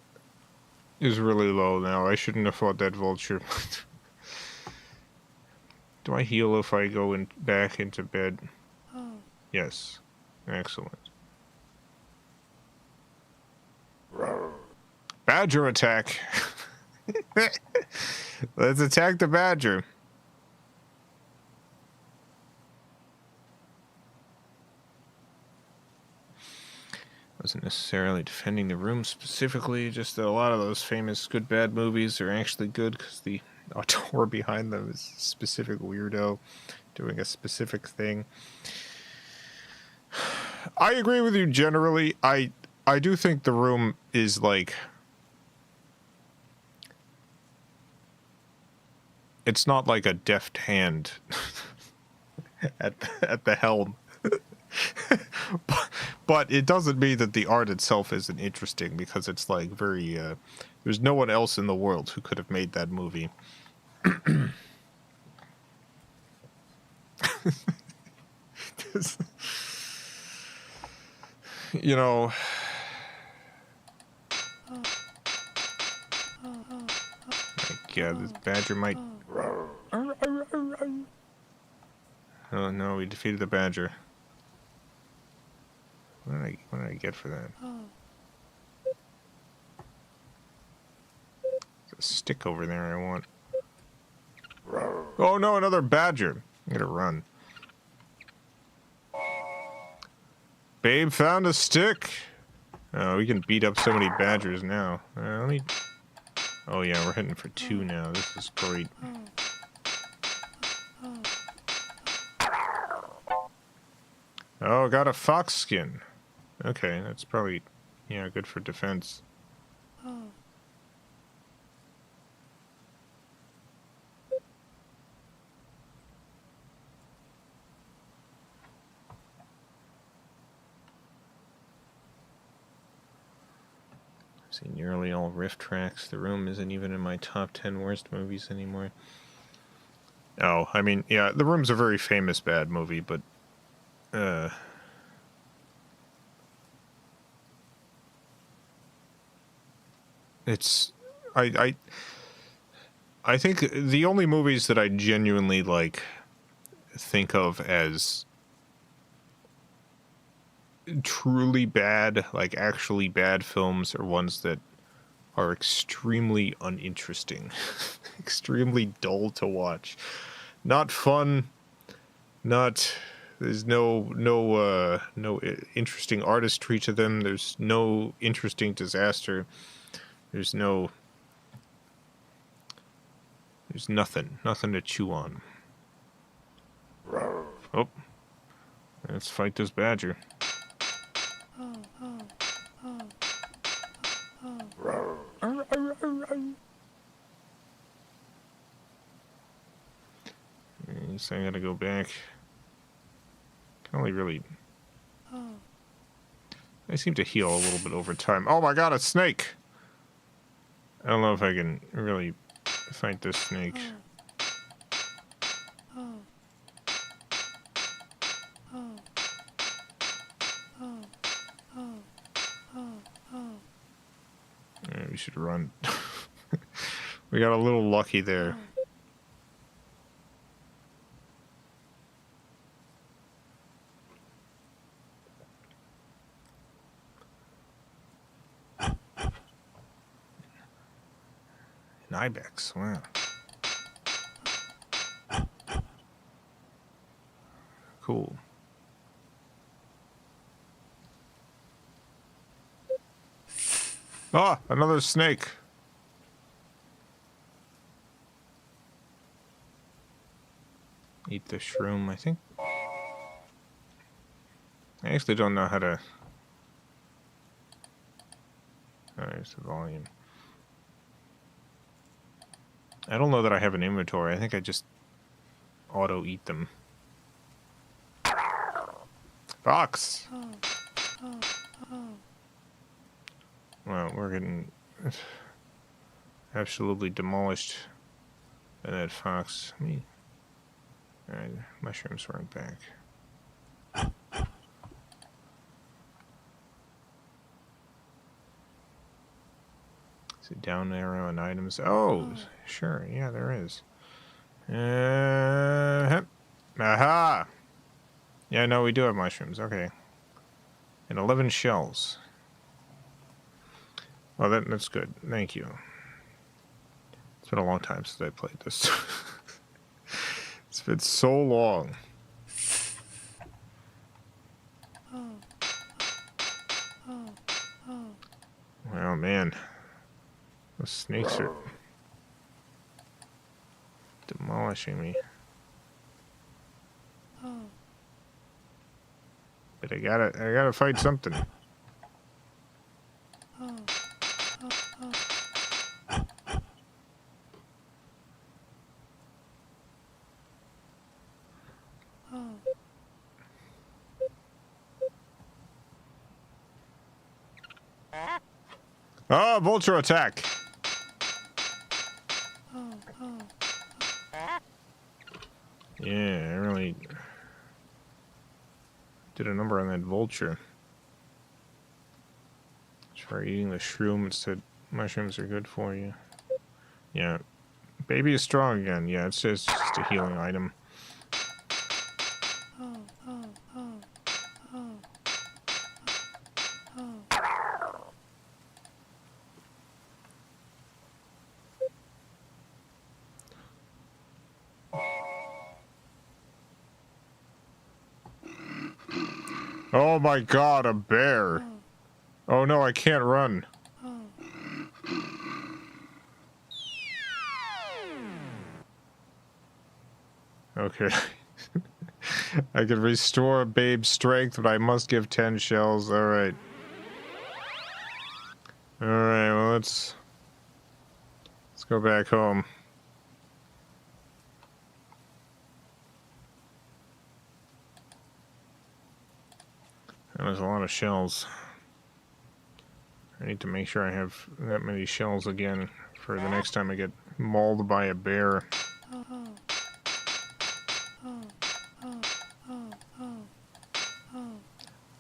is really low now. I shouldn't have fought that vulture. Do I heal if I go back into bed? Yes. Excellent. Badger attack. Let's attack the badger. Wasn't necessarily defending the room specifically, just that a lot of those famous good bad movies are actually good because the auteur behind them is a specific weirdo doing a specific thing. I agree with you generally. I do think the room is like, it's not like a deft hand at the helm. But it doesn't mean that the art itself isn't interesting, because it's like very there's no one else in the world who could have made that movie. You know, yeah, this badger might. Oh no, we defeated the badger. What did I get for that? There's a stick over there I want. Oh no, another badger. I'm gonna run. Babe found a stick. Oh, we can beat up so many badgers now. Let me. Oh yeah, we're hitting for 2 now. This is great. Oh, got a fox skin. Okay, that's probably, yeah, good for defense. I've seen nearly all riff tracks. The Room isn't even in my top 10 worst movies anymore. Oh, I mean, yeah, The Room's a very famous bad movie, but it's I think the only movies that I genuinely like think of as truly bad, like actually bad films, are ones that are extremely uninteresting, extremely dull to watch, not fun, not. There's no interesting artistry to them. There's no interesting disaster. There's nothing to chew on. Oh, let's fight this badger. So I gotta go back. Can only really. I seem to heal a little bit over time. Oh my god, a snake! I don't know if I can really fight this snake. We should run. We got a little lucky there. An ibex, wow. Cool. Ah, another snake. Eat the shroom, I think. I actually don't know how to... Oh, there's the volume. I don't know that I have an inventory. I think I just auto-eat them. Fox! Well, we're getting absolutely demolished by that fox. Alright, mushrooms weren't back. Is it down arrow and items? Oh, sure. Yeah, there is. Aha! Yeah, no, we do have mushrooms. Okay. And 11 shells. Well, that's good. Thank you. It's been a long time since I played this. It's been so long. Oh, man. Those snakes are demolishing me. But I gotta fight something. Oh, vulture attack! Yeah, I really did a number on that vulture. Try eating the shroom instead. Mushrooms are good for you. Yeah. Baby is strong again. Yeah, it's just a healing item. Oh my god, a bear. Oh no, I can't run. Okay. I can restore a babe's strength, but I must give 10 shells. Alright. Alright, well let's go back home. And there's a lot of shells. I need to make sure I have that many shells again for the next time I get mauled by a bear.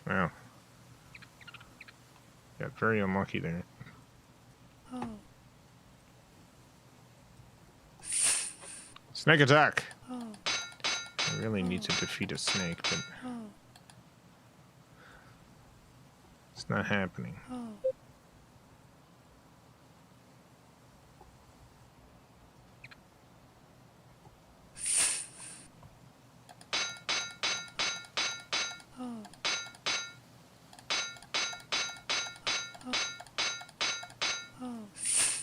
Wow. Got very unlucky there. Snake attack! I really need to defeat a snake, but it's not happening.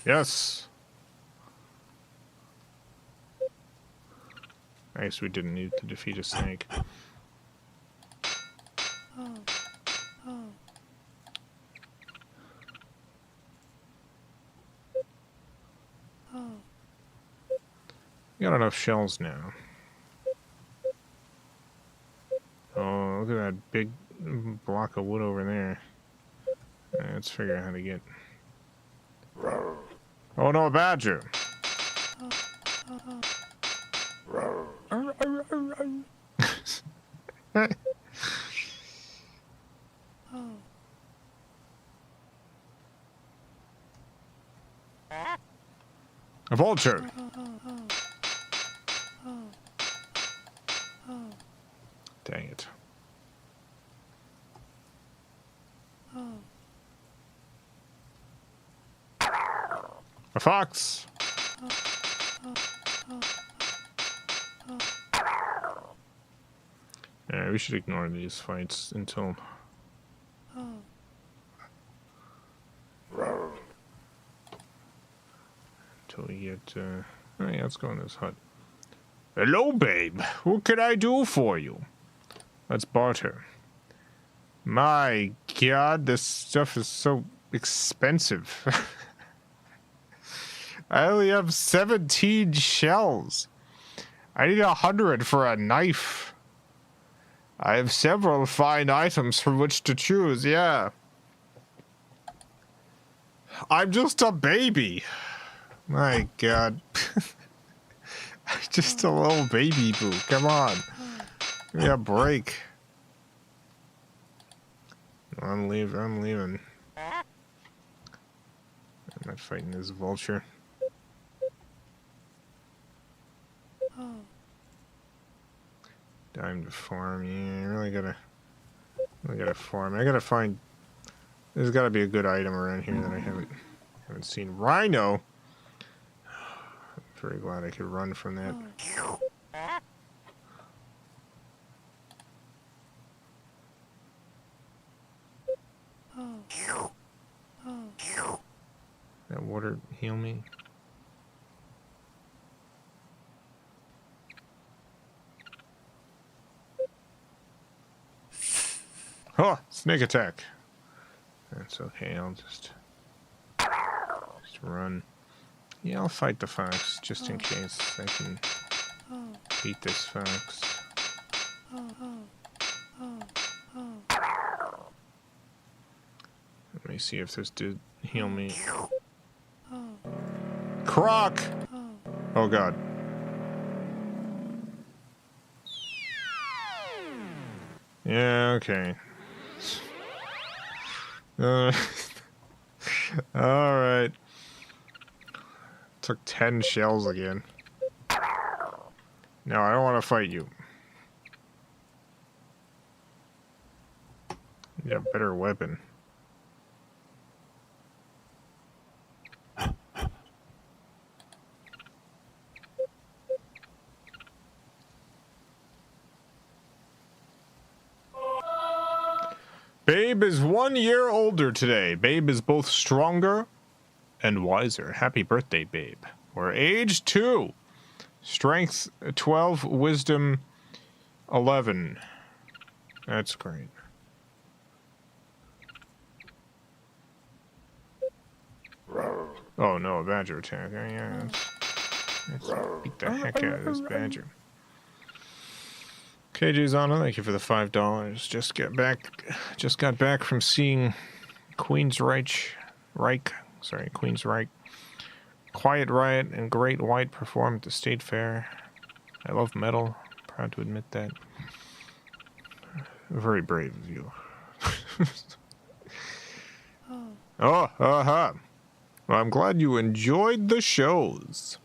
Yes! I guess we didn't need to defeat a snake. Got enough shells now. Oh, look at that big block of wood over there. Let's figure out how to get... Oh no, a badger! A vulture! Dang it. A fox! Yeah, we should ignore these fights until... get, oh yeah, let's go in this hut. Hello, babe. What can I do for you? Let's barter. My God, this stuff is so expensive. I only have 17 shells. I need 100 for a knife. I have several fine items from which to choose, yeah. I'm just a baby. My God. I'm just a little baby boo. Come on. Give me a break. I'm leaving. I'm not fighting this vulture. Time to farm. Yeah, I really gotta farm. I gotta find. There's gotta be a good item around here that I haven't seen. Rhino. I'm very glad I could run from that. That water heal me. Oh, snake attack. That's okay, I'll just run. Yeah, I'll fight the fox, just in case I can beat this fox. Let me see if this did heal me. Croc! Oh god. Yeah, okay. Alright. Took 10 shells again. No, I don't want to fight you. Need a better weapon. Babe is 1 year older today. Babe is both stronger and wiser. Happy birthday, babe. We're age 2. Strength 12, wisdom 11. That's great. Oh no, a badger attack. Oh, yeah, let's beat the heck out of this badger. KJ Zana, thank you for the $5. Just got back from seeing Queen's Reich. Quiet Riot and Great White perform at the State Fair. I love metal. Proud to admit that. Very brave of you. Oh, aha. Well, I'm glad you enjoyed the shows.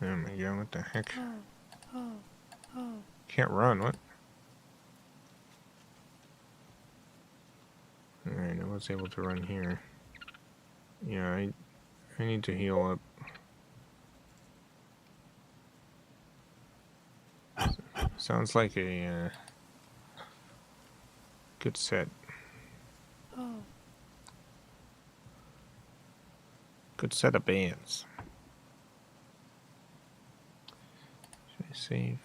Oh my god, what the heck? Can't run, what? Alright, I was able to run here. Yeah, I need to heal up. Sounds like a good set. Good set of bands. Should I save?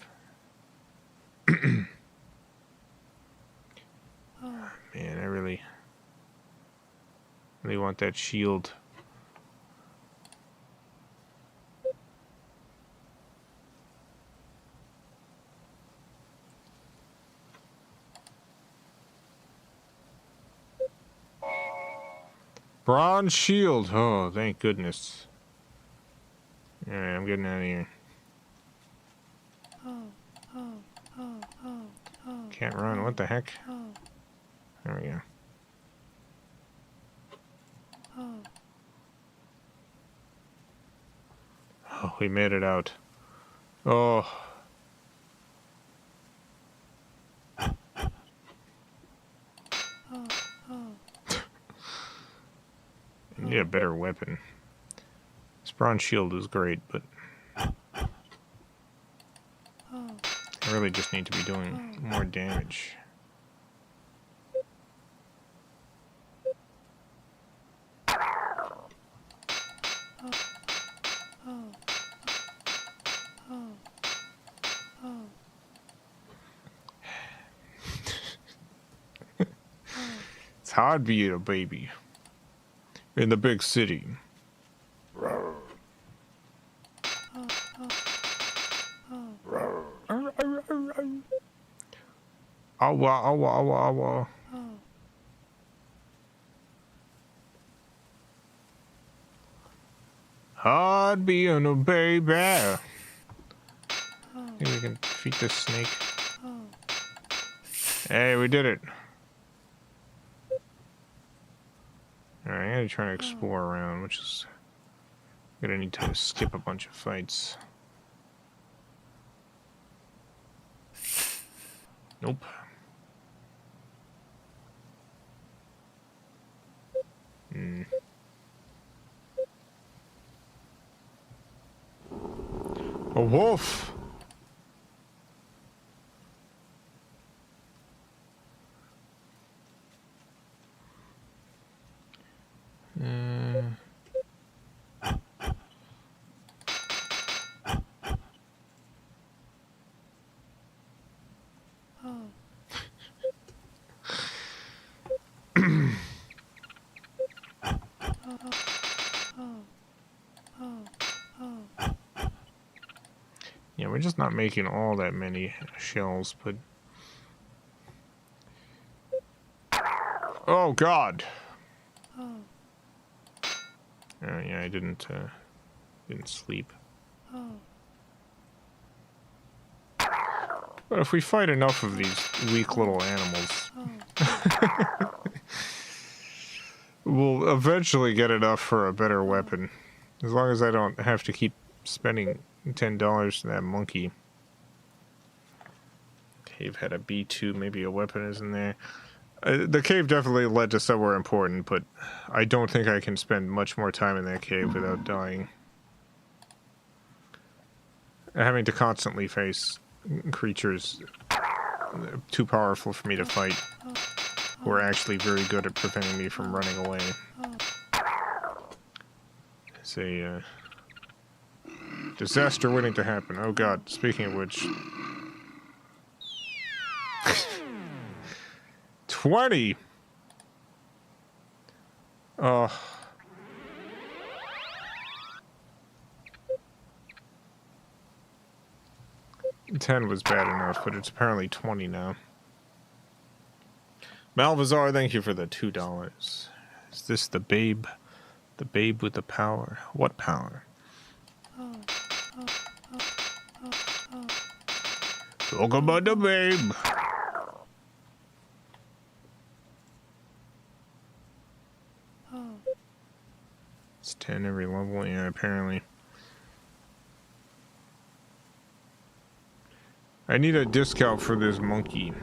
Man, I really want that shield. Bronze shield. Oh, thank goodness. Alright, I'm getting out of here. Can't run. What the heck? There we go. Oh, we made it out. Oh. I need a better weapon. This bronze shield is great, but I really just need to be doing more damage. It's hard being a baby in the big city. Awa, awa, awa, awa. Hard being a baby. Maybe we can defeat this snake. Hey, we did it. Alright, I gotta try to explore around, which is... gonna need to skip a bunch of fights. Nope. A wolf! Yeah, we're just not making all that many shells, but... Oh, God! Yeah, I didn't sleep. But if we fight enough of these weak little animals... we'll eventually get enough for a better weapon. As long as I don't have to keep spending $10 to that monkey. Cave had a B2, maybe a weapon is in there. The cave definitely led to somewhere important, but I don't think I can spend much more time in that cave without dying. Having to constantly face creatures too powerful for me to fight, who are actually very good at preventing me from running away. It's a disaster waiting to happen. Oh God, speaking of which... 20! Oh. $10 was bad enough, but it's apparently 20 now. Malvazar, thank you for the $2. Is this the babe? The babe with the power? What power? Talk about the babe. It's 10 every level, yeah, apparently. I need a discount for this monkey.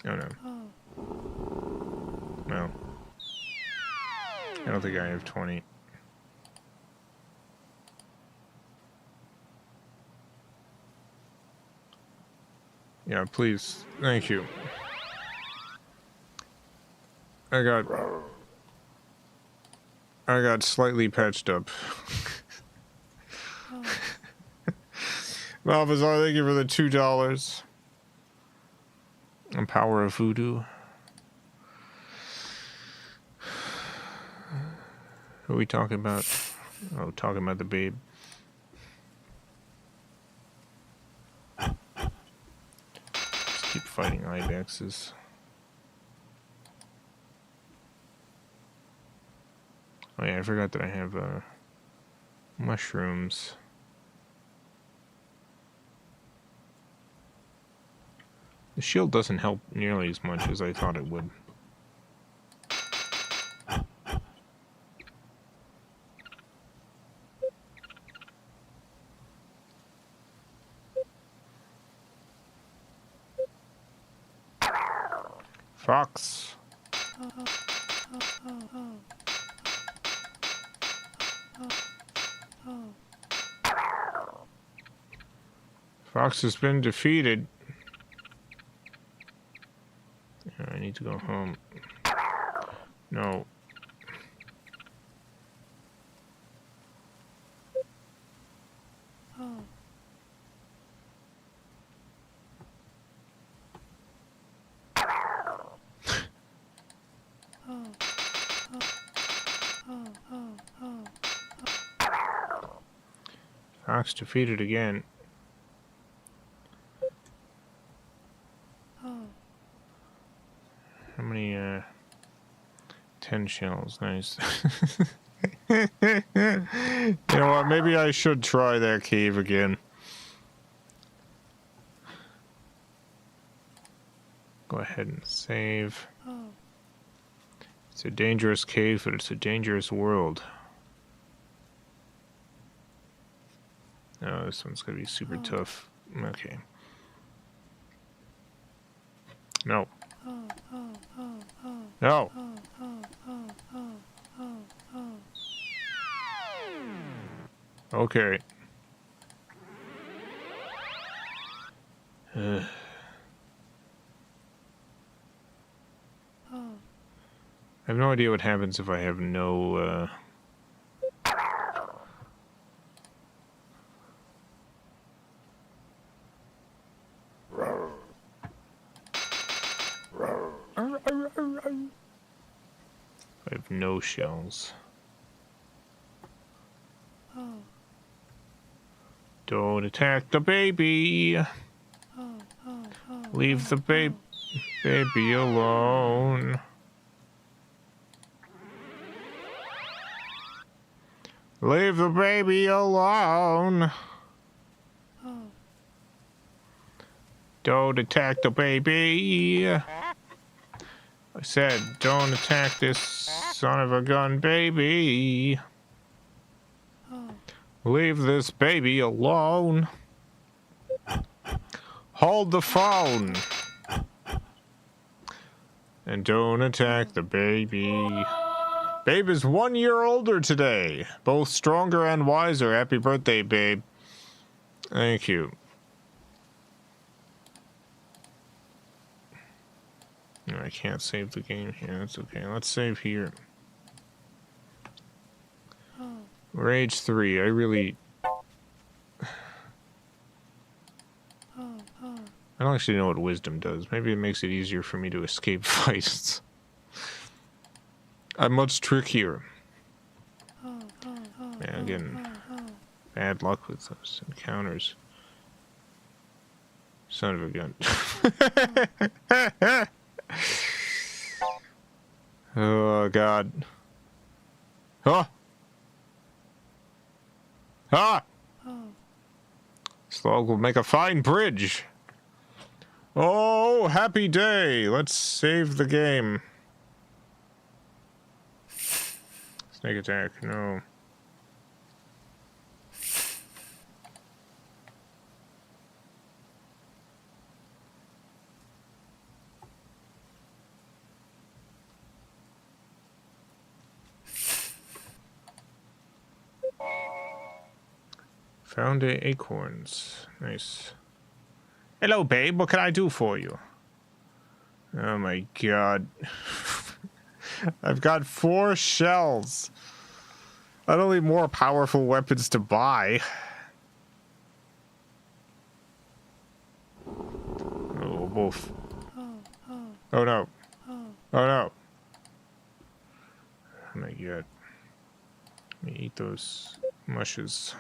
Oh no. No. I don't think I have 20. Yeah, please. Thank you. I got slightly patched up. Malvazar, thank you for the $2. And Power of Voodoo. Who are we talking about? Oh, talking about the babe. Just keep fighting ibexes. Oh yeah, I forgot that I have mushrooms. The shield doesn't help nearly as much as I thought it would. Fox. Fox has been defeated. I need to go home. No. Ox defeated again. How many, 10 shells. Nice. You know what? Maybe I should try that cave again. Go ahead and save. It's a dangerous cave, but it's a dangerous world. Oh, this one's gonna be super tough. Okay. No. No. Okay. I have no idea what happens if I have no, I have no shells. Don't attack the baby. Leave the baby alone. Leave the baby alone. Don't attack the baby. I said, don't attack this son of a gun baby. Leave this baby alone. Hold the phone. And don't attack the baby. Babe is 1 year older today. Both stronger and wiser. Happy birthday, babe. Thank you. No, I can't save the game here. That's okay. Let's save here. Rage 3. I really... I don't actually know what wisdom does. Maybe it makes it easier for me to escape fights. I'm much trickier. Yeah, again, bad luck with those encounters. Son of a gun. Oh, God. Huh? Ah! This log will make a fine bridge. Oh, happy day. Let's save the game. Snake attack, no. Found acorns. Nice. Hello, babe. What can I do for you? Oh my God. I've got 4 shells. I don't need more powerful weapons to buy. Oh, wolf. Oh no. Oh no. Oh my God. Let me eat those mushes.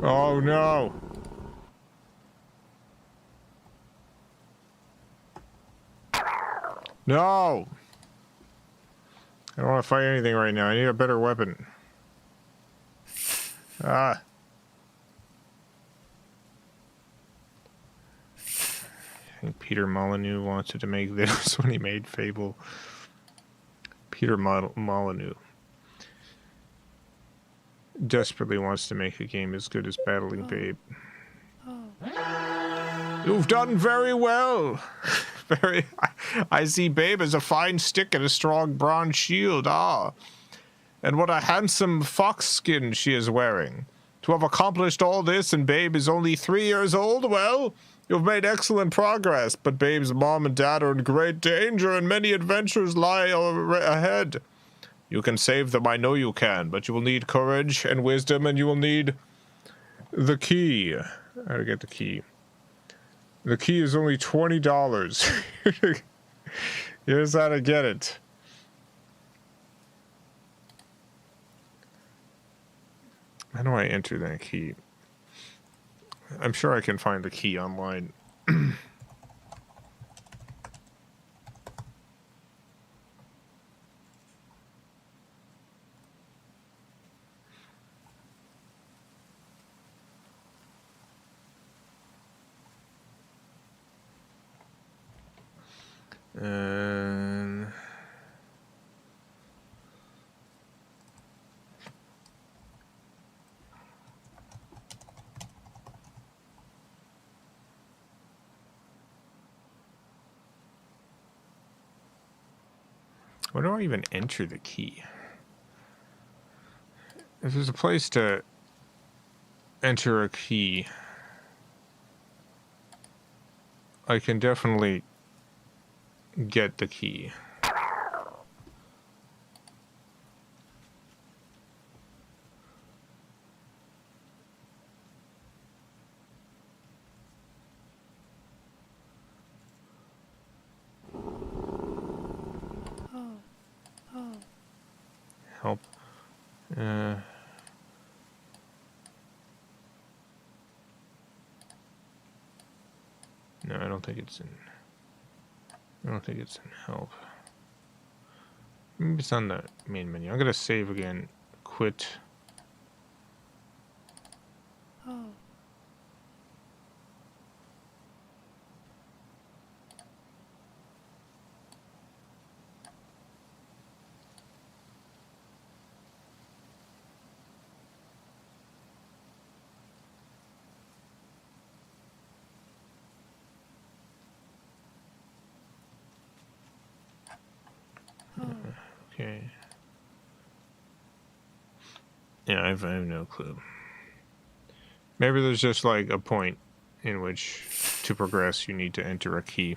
Oh no. No! I don't want to fight anything right now. I need a better weapon. Ah. I think Peter Molyneux wanted to make this when he made Fable. Peter Molyneux desperately wants to make a game as good as Battling Babe. You've done very well. I see Babe as a fine stick and a strong bronze shield. Ah. And what a handsome fox skin she is wearing. To have accomplished all this and Babe is only 3 years old, well, you've made excellent progress, but Babe's mom and dad are in great danger and many adventures lie ahead. You can save them, I know you can, but you will need courage and wisdom and you will need the key. How to get the key? The key is only $20. Here's how to get it. How do I enter that key? I'm sure I can find the key online. And where do I even enter the key? If there's a place to enter a key, I can definitely get the key. Help. No, I don't think it's in. I don't think it's in help. Maybe it's on the main menu. I'm gonna save again. Quit. Okay. Yeah, I have no clue. Maybe there's just like a point in which to progress you need to enter a key.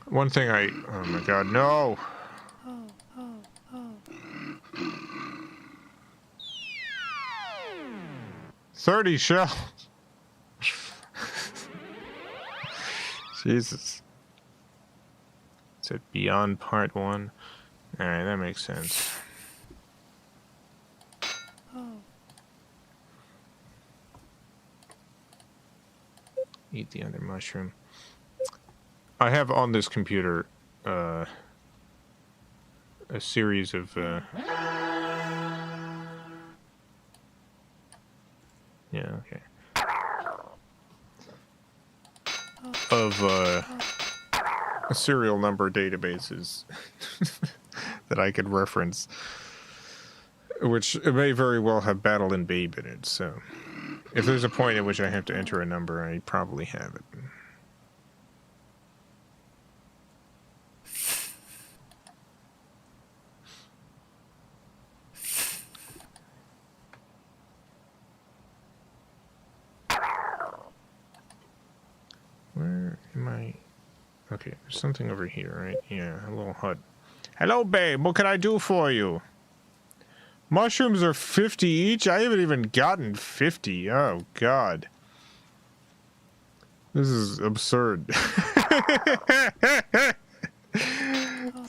One thing oh my god, no! 30 shells! Jesus. Is it beyond part 1? Alright, that makes sense. Eat the other mushroom. I have on this computer a series of yeah, okay. Of serial number databases that I could reference, which may very well have Battlin Babe in it, so if there's a point at which I have to enter a number, I probably have it. Where am I? Okay, there's something over here, right? Yeah, a little hut. Hello, babe. What can I do for you? Mushrooms are 50 each? I haven't even gotten 50. Oh, God. This is absurd. This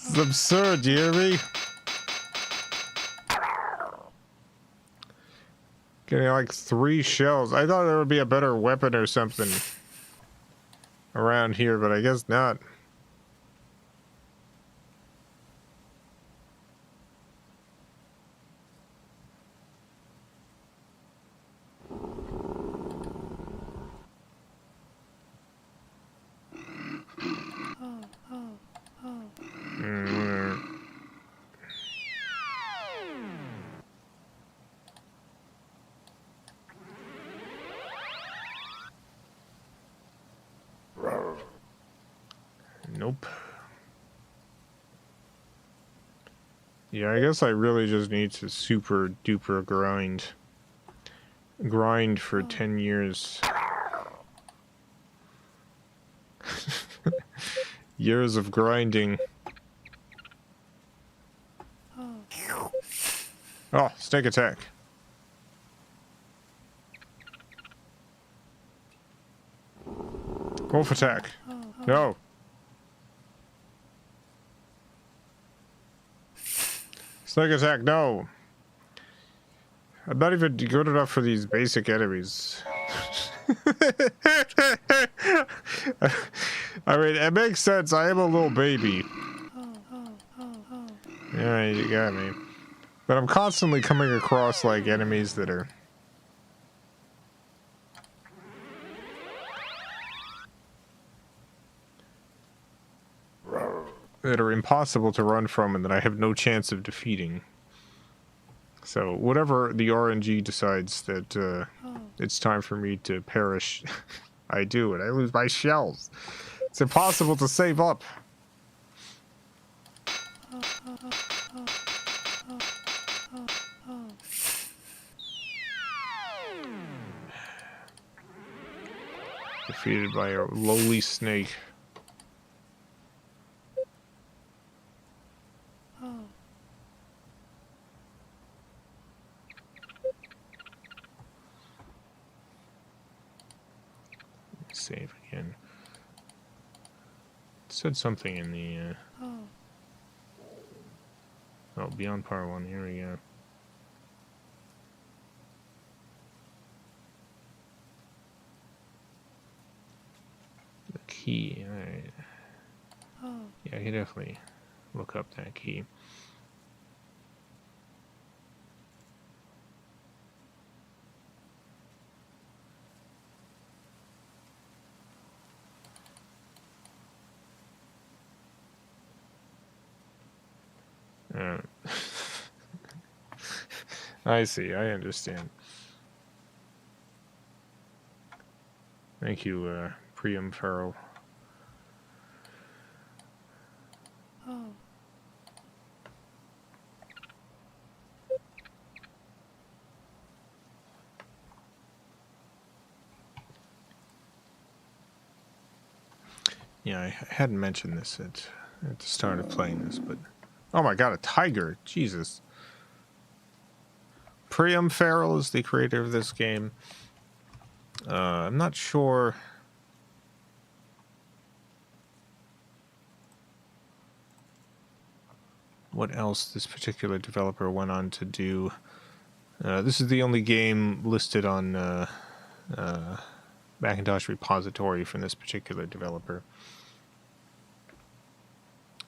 is absurd, do you hear me? Getting like 3 shells. I thought there would be a better weapon or something around here, but I guess not. Nope. Yeah, I guess I really just need to super duper grind. Grind for 10 years. Years of grinding. Oh, snake attack. Wolf attack. No. Snake attack, no. I'm not even good enough for these basic enemies. I mean, it makes sense. I am a little baby. Yeah, you got me. But I'm constantly coming across, like, enemies that are... that are impossible to run from and that I have no chance of defeating. So, whatever the RNG decides that it's time for me to perish, I do, and I lose my shells. It's impossible to save up. Defeated by a lowly snake. Save again. It said something in the oh, beyond part 1, here we go. The key, alright. Yeah, I can definitely look up that key. I see, I understand. Thank you, Priam Farrell. Yeah, I hadn't mentioned this at the start of playing this, but... Oh my god, a tiger! Jesus. Priam Farrell is the creator of this game. I'm not sure... what else this particular developer went on to do. This is the only game listed on Macintosh repository from this particular developer.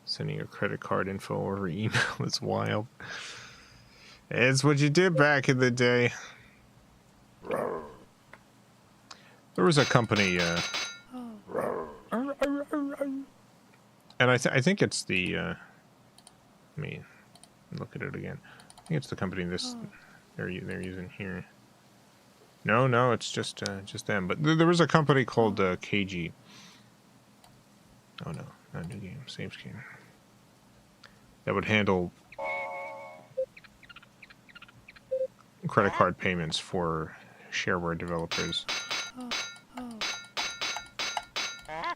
Sending your credit card info over email is wild. It's what you did back in the day. There was a company, and I think it's the, let me look at it again. I think it's the company they're using here. No, it's just them. But there was a company called KG. Oh no, not new game, save game. That would handle credit card payments for shareware developers.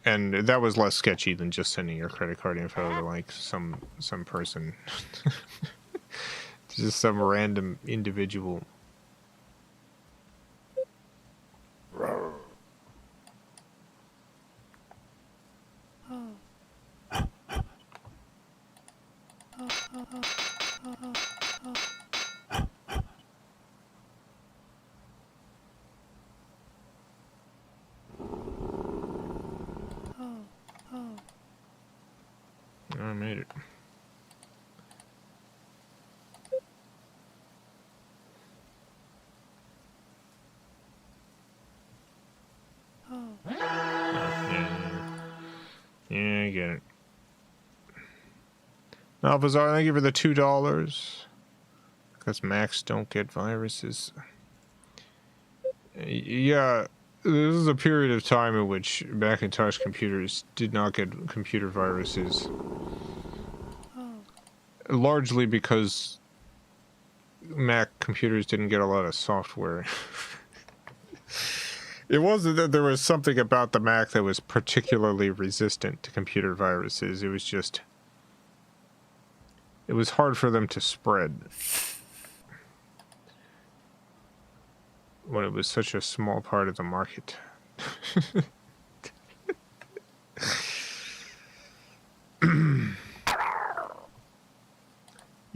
And that was less sketchy than just sending your credit card info to like some person. Just some random individual. I made it. Yeah, I get it. Now, Bazaar, thank you for the $2. Because Macs don't get viruses. Yeah, this is a period of time in which Macintosh computers did not get computer viruses. Largely because Mac computers didn't get a lot of software. It wasn't that there was something about the Mac that was particularly resistant to computer viruses. It was just... it was hard for them to spread. When it was such a small part of the market.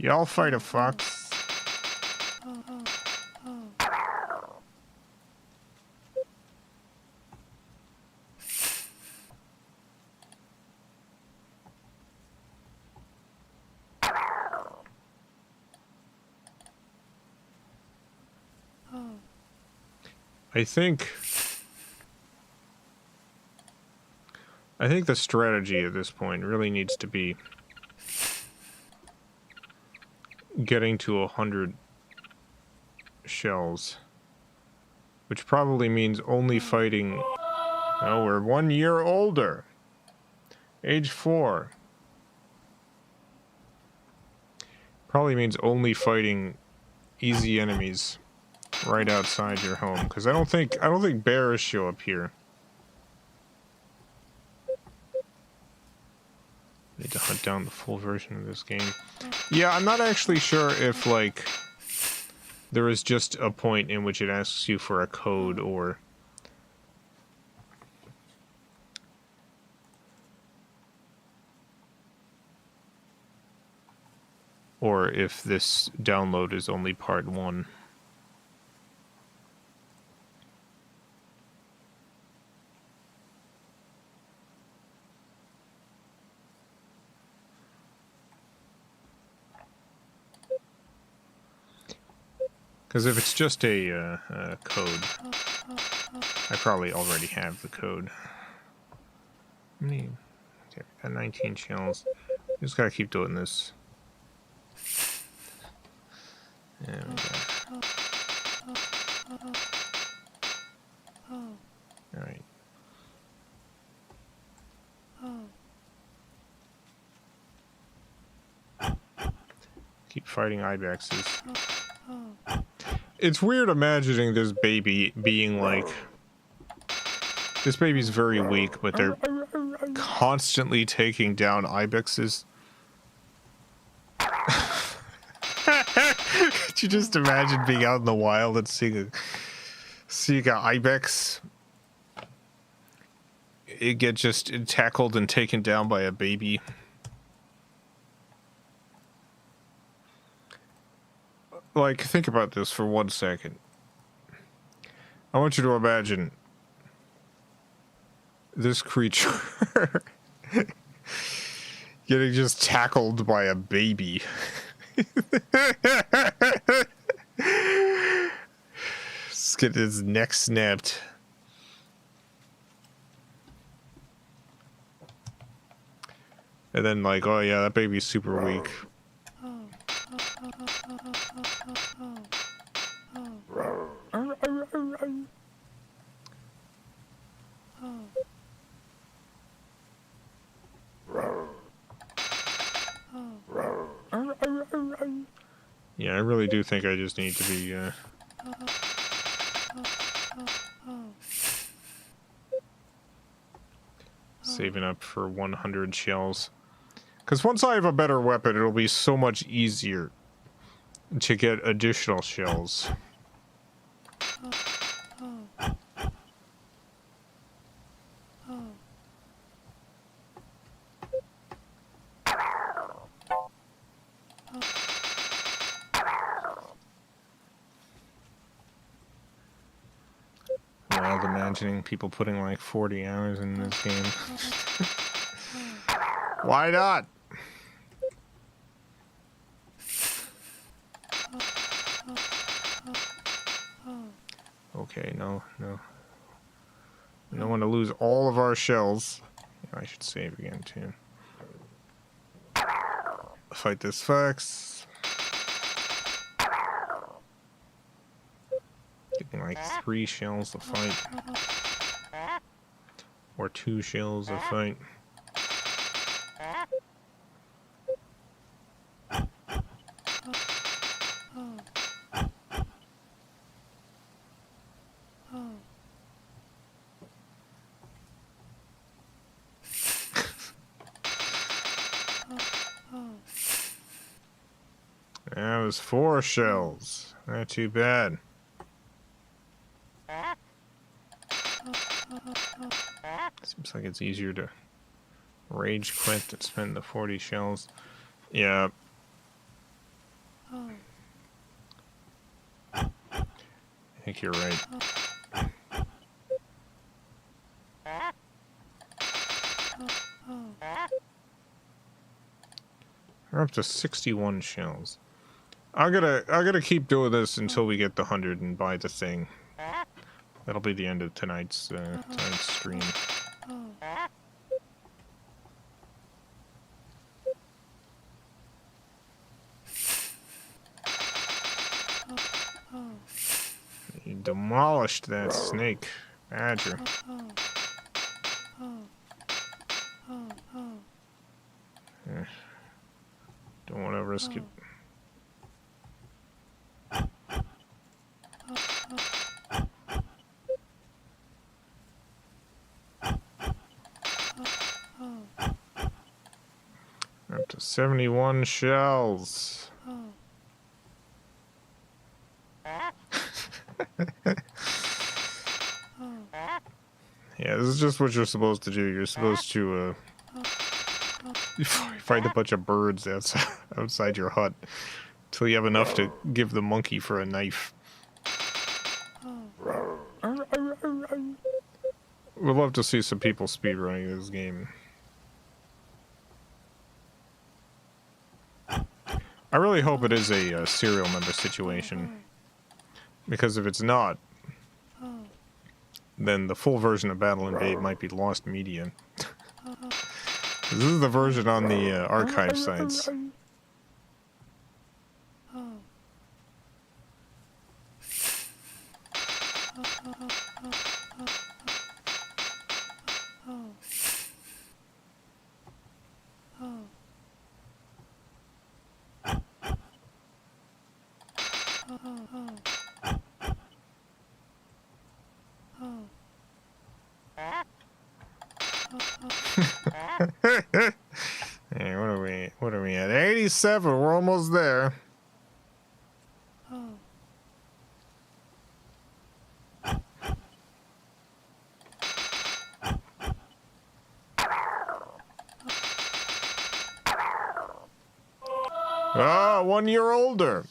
Y'all fight a fox. I think the strategy at this point really needs to be getting to 100 shells, which probably means only fighting. Oh, we're 1 year older. Age 4. Probably means only fighting easy enemies right outside your home, because I don't think bears show up here. Need to hunt down the full version of this game. Yeah, I'm not actually sure if, like, there is just a point in which it asks you for a code, or if this download is only part 1. Because if it's just a code, I probably already have the code. How many? Okay, I got 19 shells. Just gotta keep doing this. There we go. Alright. Keep fighting ibexes. It's weird imagining this baby being like... This baby's very weak, but they're constantly taking down ibexes. Could you just imagine being out in the wild and seeing an ibex? It get just tackled and taken down by a baby. Like, think about this for 1 second. I want you to imagine this creature getting just tackled by a baby. Just get his neck snapped. And then, like, oh yeah, that baby's super weak. Yeah, I really do think I just need to be, saving up for 100 shells. Because once I have a better weapon, it'll be so much easier to get additional shells. Wild imagining people putting like 40 hours in this game. Why not? Okay, no. We don't want to lose all of our shells. I should save again, too. Fight this fox. Getting like 3 shells to fight. Or 2 shells to fight. That was 4 shells. Not too bad. Seems like it's easier to rage quit than spend the 40 shells. Yeah. I think you're right. We're up to 61 shells. I gotta keep doing this until we get the 100 and buy the thing. That'll be the end of tonight's stream. You demolished that snake badger. Yeah. Don't want to risk it. Up to 71 shells. Yeah, this is just what you're supposed to do. You're supposed to fight a bunch of birds outside your hut till you have enough to give the monkey for a knife. We'd love to see some people speedrunning this game. I really hope it is a serial number situation, because if it's not, then the full version of Battlin Babe might be lost media. This is the version on the archive sites. Hey, what are we at? 87, we're almost there. Ah, 1 year older.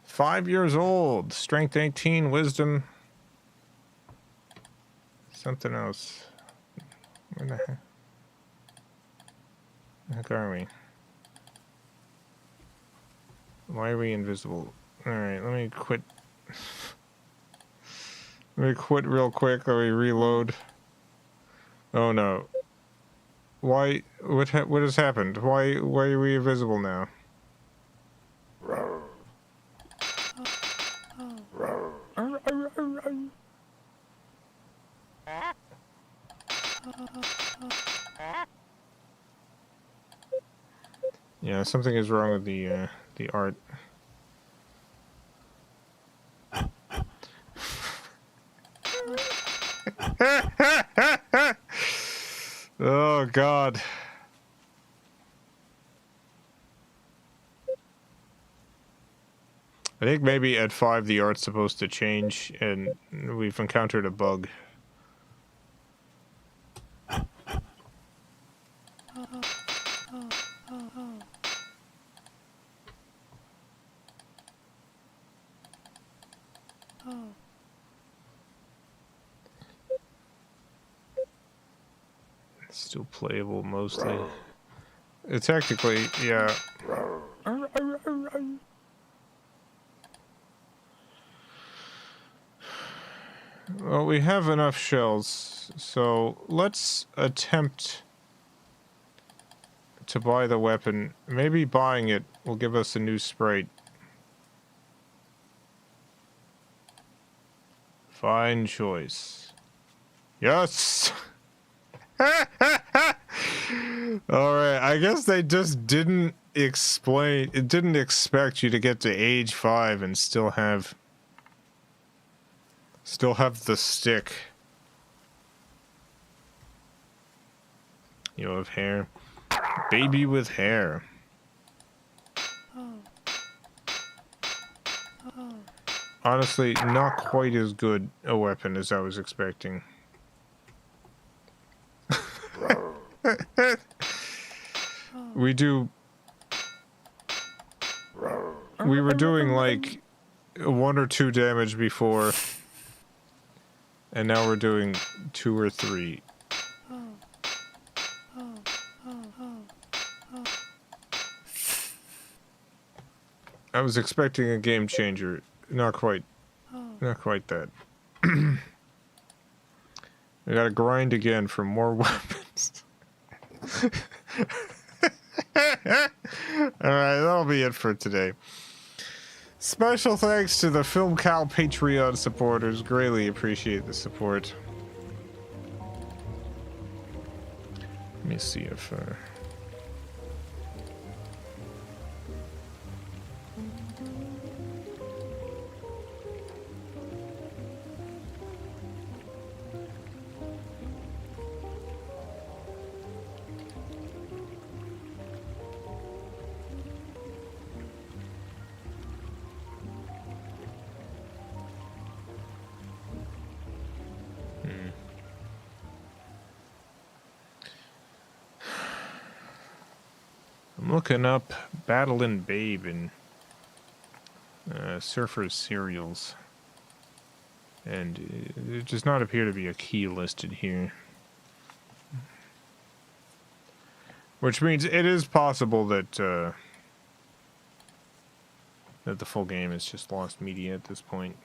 5 years old. Strength 18, wisdom. Something else. Where the heck are we? Why are we invisible? Alright, let me quit. Let me quit real quick. Let me reload. Oh no. Why? What has happened? Why are we invisible now? Yeah, something is wrong with the art. Oh God. I think maybe at 5 the art's supposed to change, and we've encountered a bug. It's still playable mostly. It's technically, yeah. Well, we have enough shells, so let's attempt to buy the weapon. Maybe buying it will give us a new sprite. Fine choice. Yes! Alright, I guess they just didn't explain, it didn't expect you to get to age 5 and still have the stick. You have hair. Baby with hair. Honestly, not quite as good a weapon as I was expecting. We were doing like 1 or 2 damage before, and now we're doing 2 or 3. I was expecting a game changer. Not quite. Not quite that. We gotta grind again for more weapons. Alright, that'll be it for today. Special thanks to the FilmCow Patreon supporters. Greatly appreciate the support. Let me see if... I'm looking up Battlin Babe in Surfer's Serials. And there does not appear to be a key listed here. Which means it is possible that that the full game is just lost media at this point.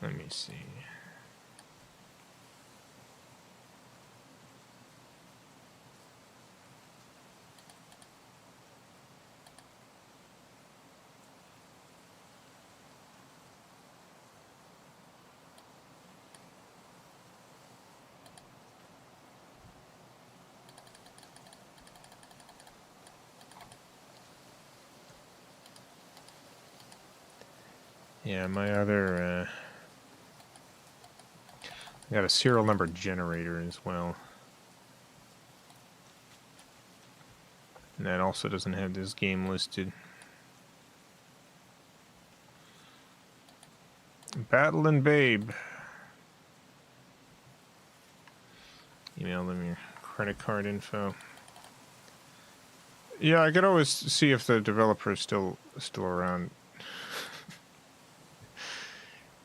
Let me see. Yeah, my other I got a serial number generator as well. And that also doesn't have this game listed. Battlin Babe. Email them your credit card info. Yeah, I could always see if the developer is still around.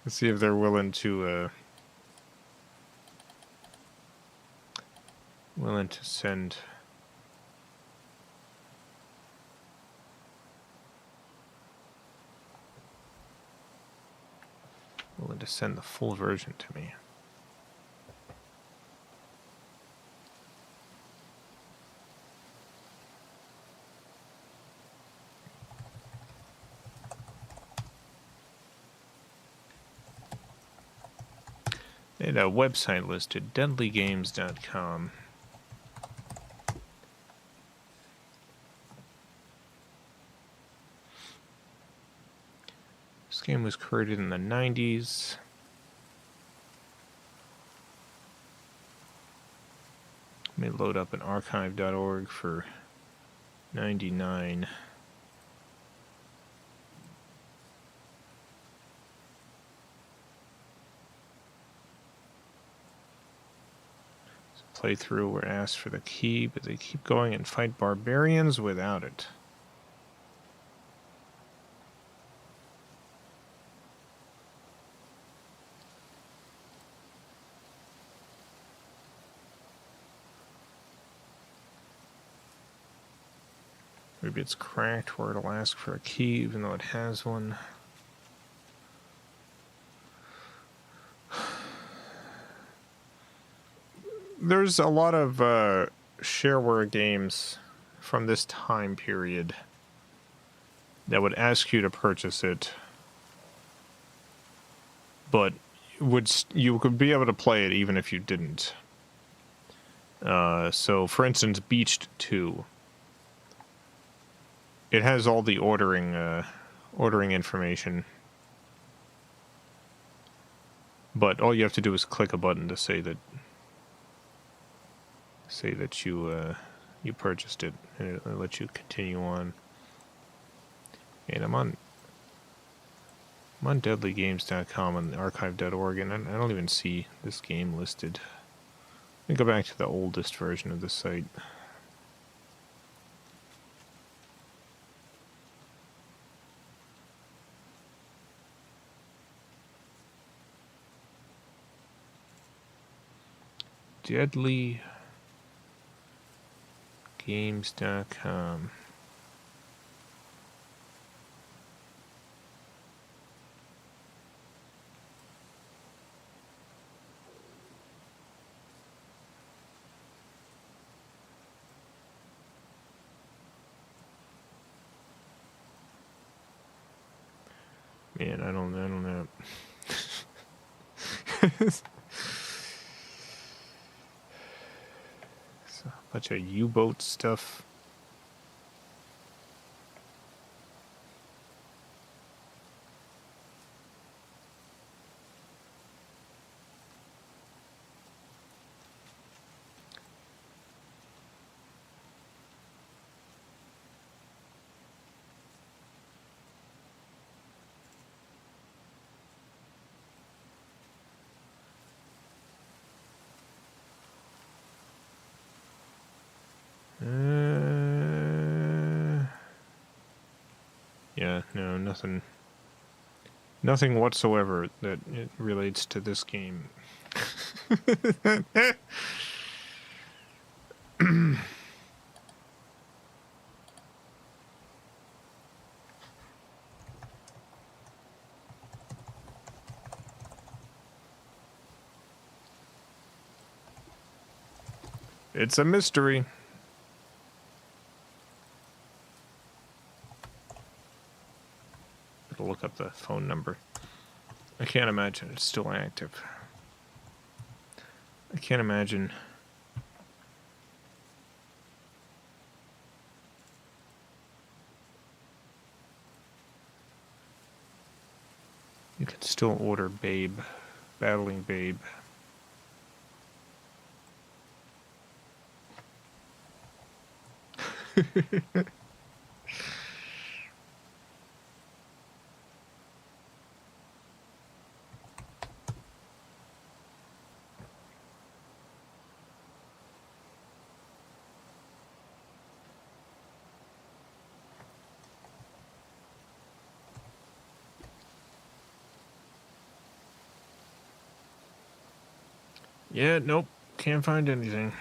Let's see if they're willing to send the full version to me. They had a website listed, deadlygames.com. This game was created in the 90s. Let me load up an archive.org for 99. Playthrough, we're asked for the key, but they keep going and fight barbarians without it. Maybe it's cracked where it'll ask for a key even though it has one. There's a lot of shareware games from this time period that would ask you to purchase it, but you could be able to play it even if you didn't. So, for instance, Beached 2. It has all the ordering information, but all you have to do is click a button to say that you purchased it, and it'll let you continue on. And I'm on deadlygames.com and archive.org, and I don't even see this game listed. Let me go back to the oldest version of the site. deadlygames.com. Man, I don't know. It's a bunch of U-boat stuff. Yeah, no, nothing whatsoever that it relates to this game. It's a mystery. Better look up the phone number. I can't imagine it's still active. I can't imagine. You can still order Babe, Battling Babe. Yeah, nope. Can't find anything.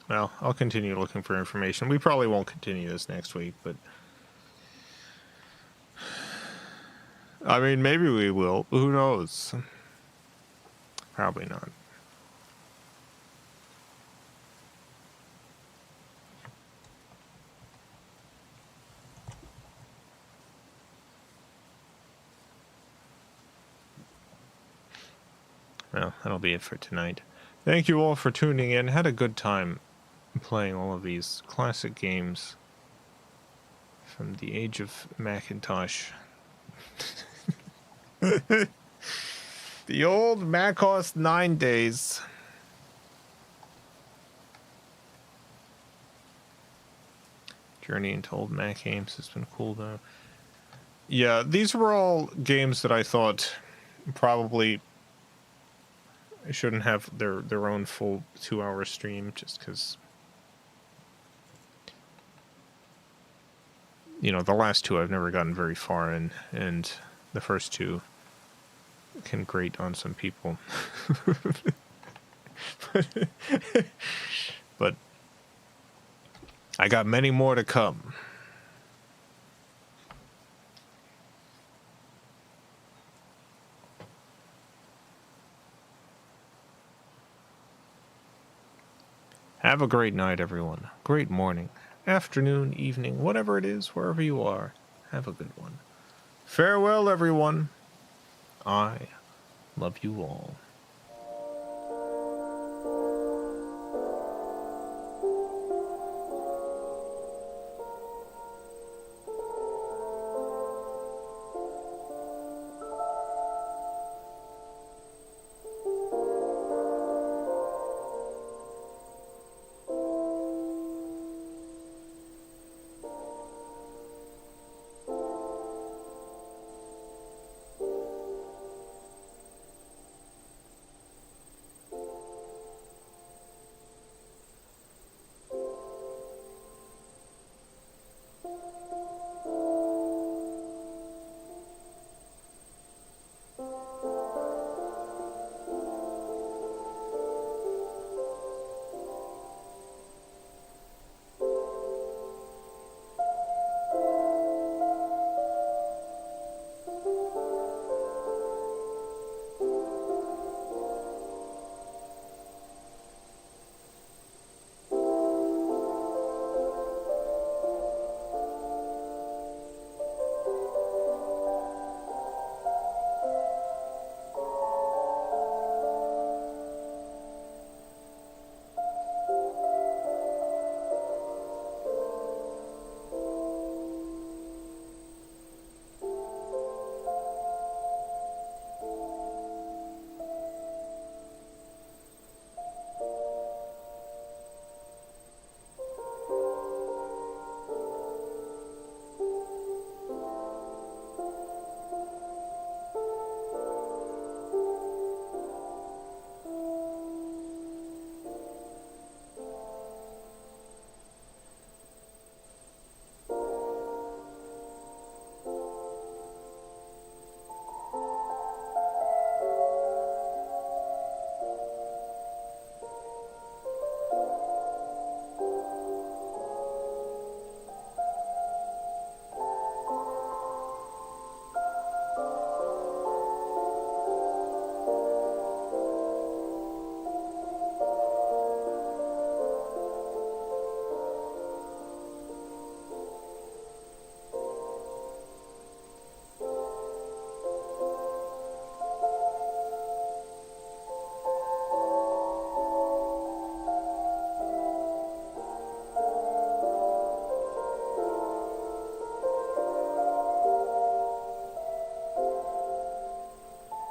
Well, I'll continue looking for information. We probably won't continue this next week, but... I mean, maybe we will. Who knows? Probably not. Well, that'll be it for tonight. Thank you all for tuning in. Had a good time playing all of these classic games from the age of Macintosh. The old Macos 9 days. Journey into old Mac games has been cool, though. Yeah, these were all games that I thought probably shouldn't have their own full 2-hour stream, just because, you know, the last two I've never gotten very far in, and the first two can grate on some people. But I got many more to come. Have a great night, everyone. Great morning, afternoon, evening, whatever it is, wherever you are. Have a good one. Farewell, everyone. I love you all.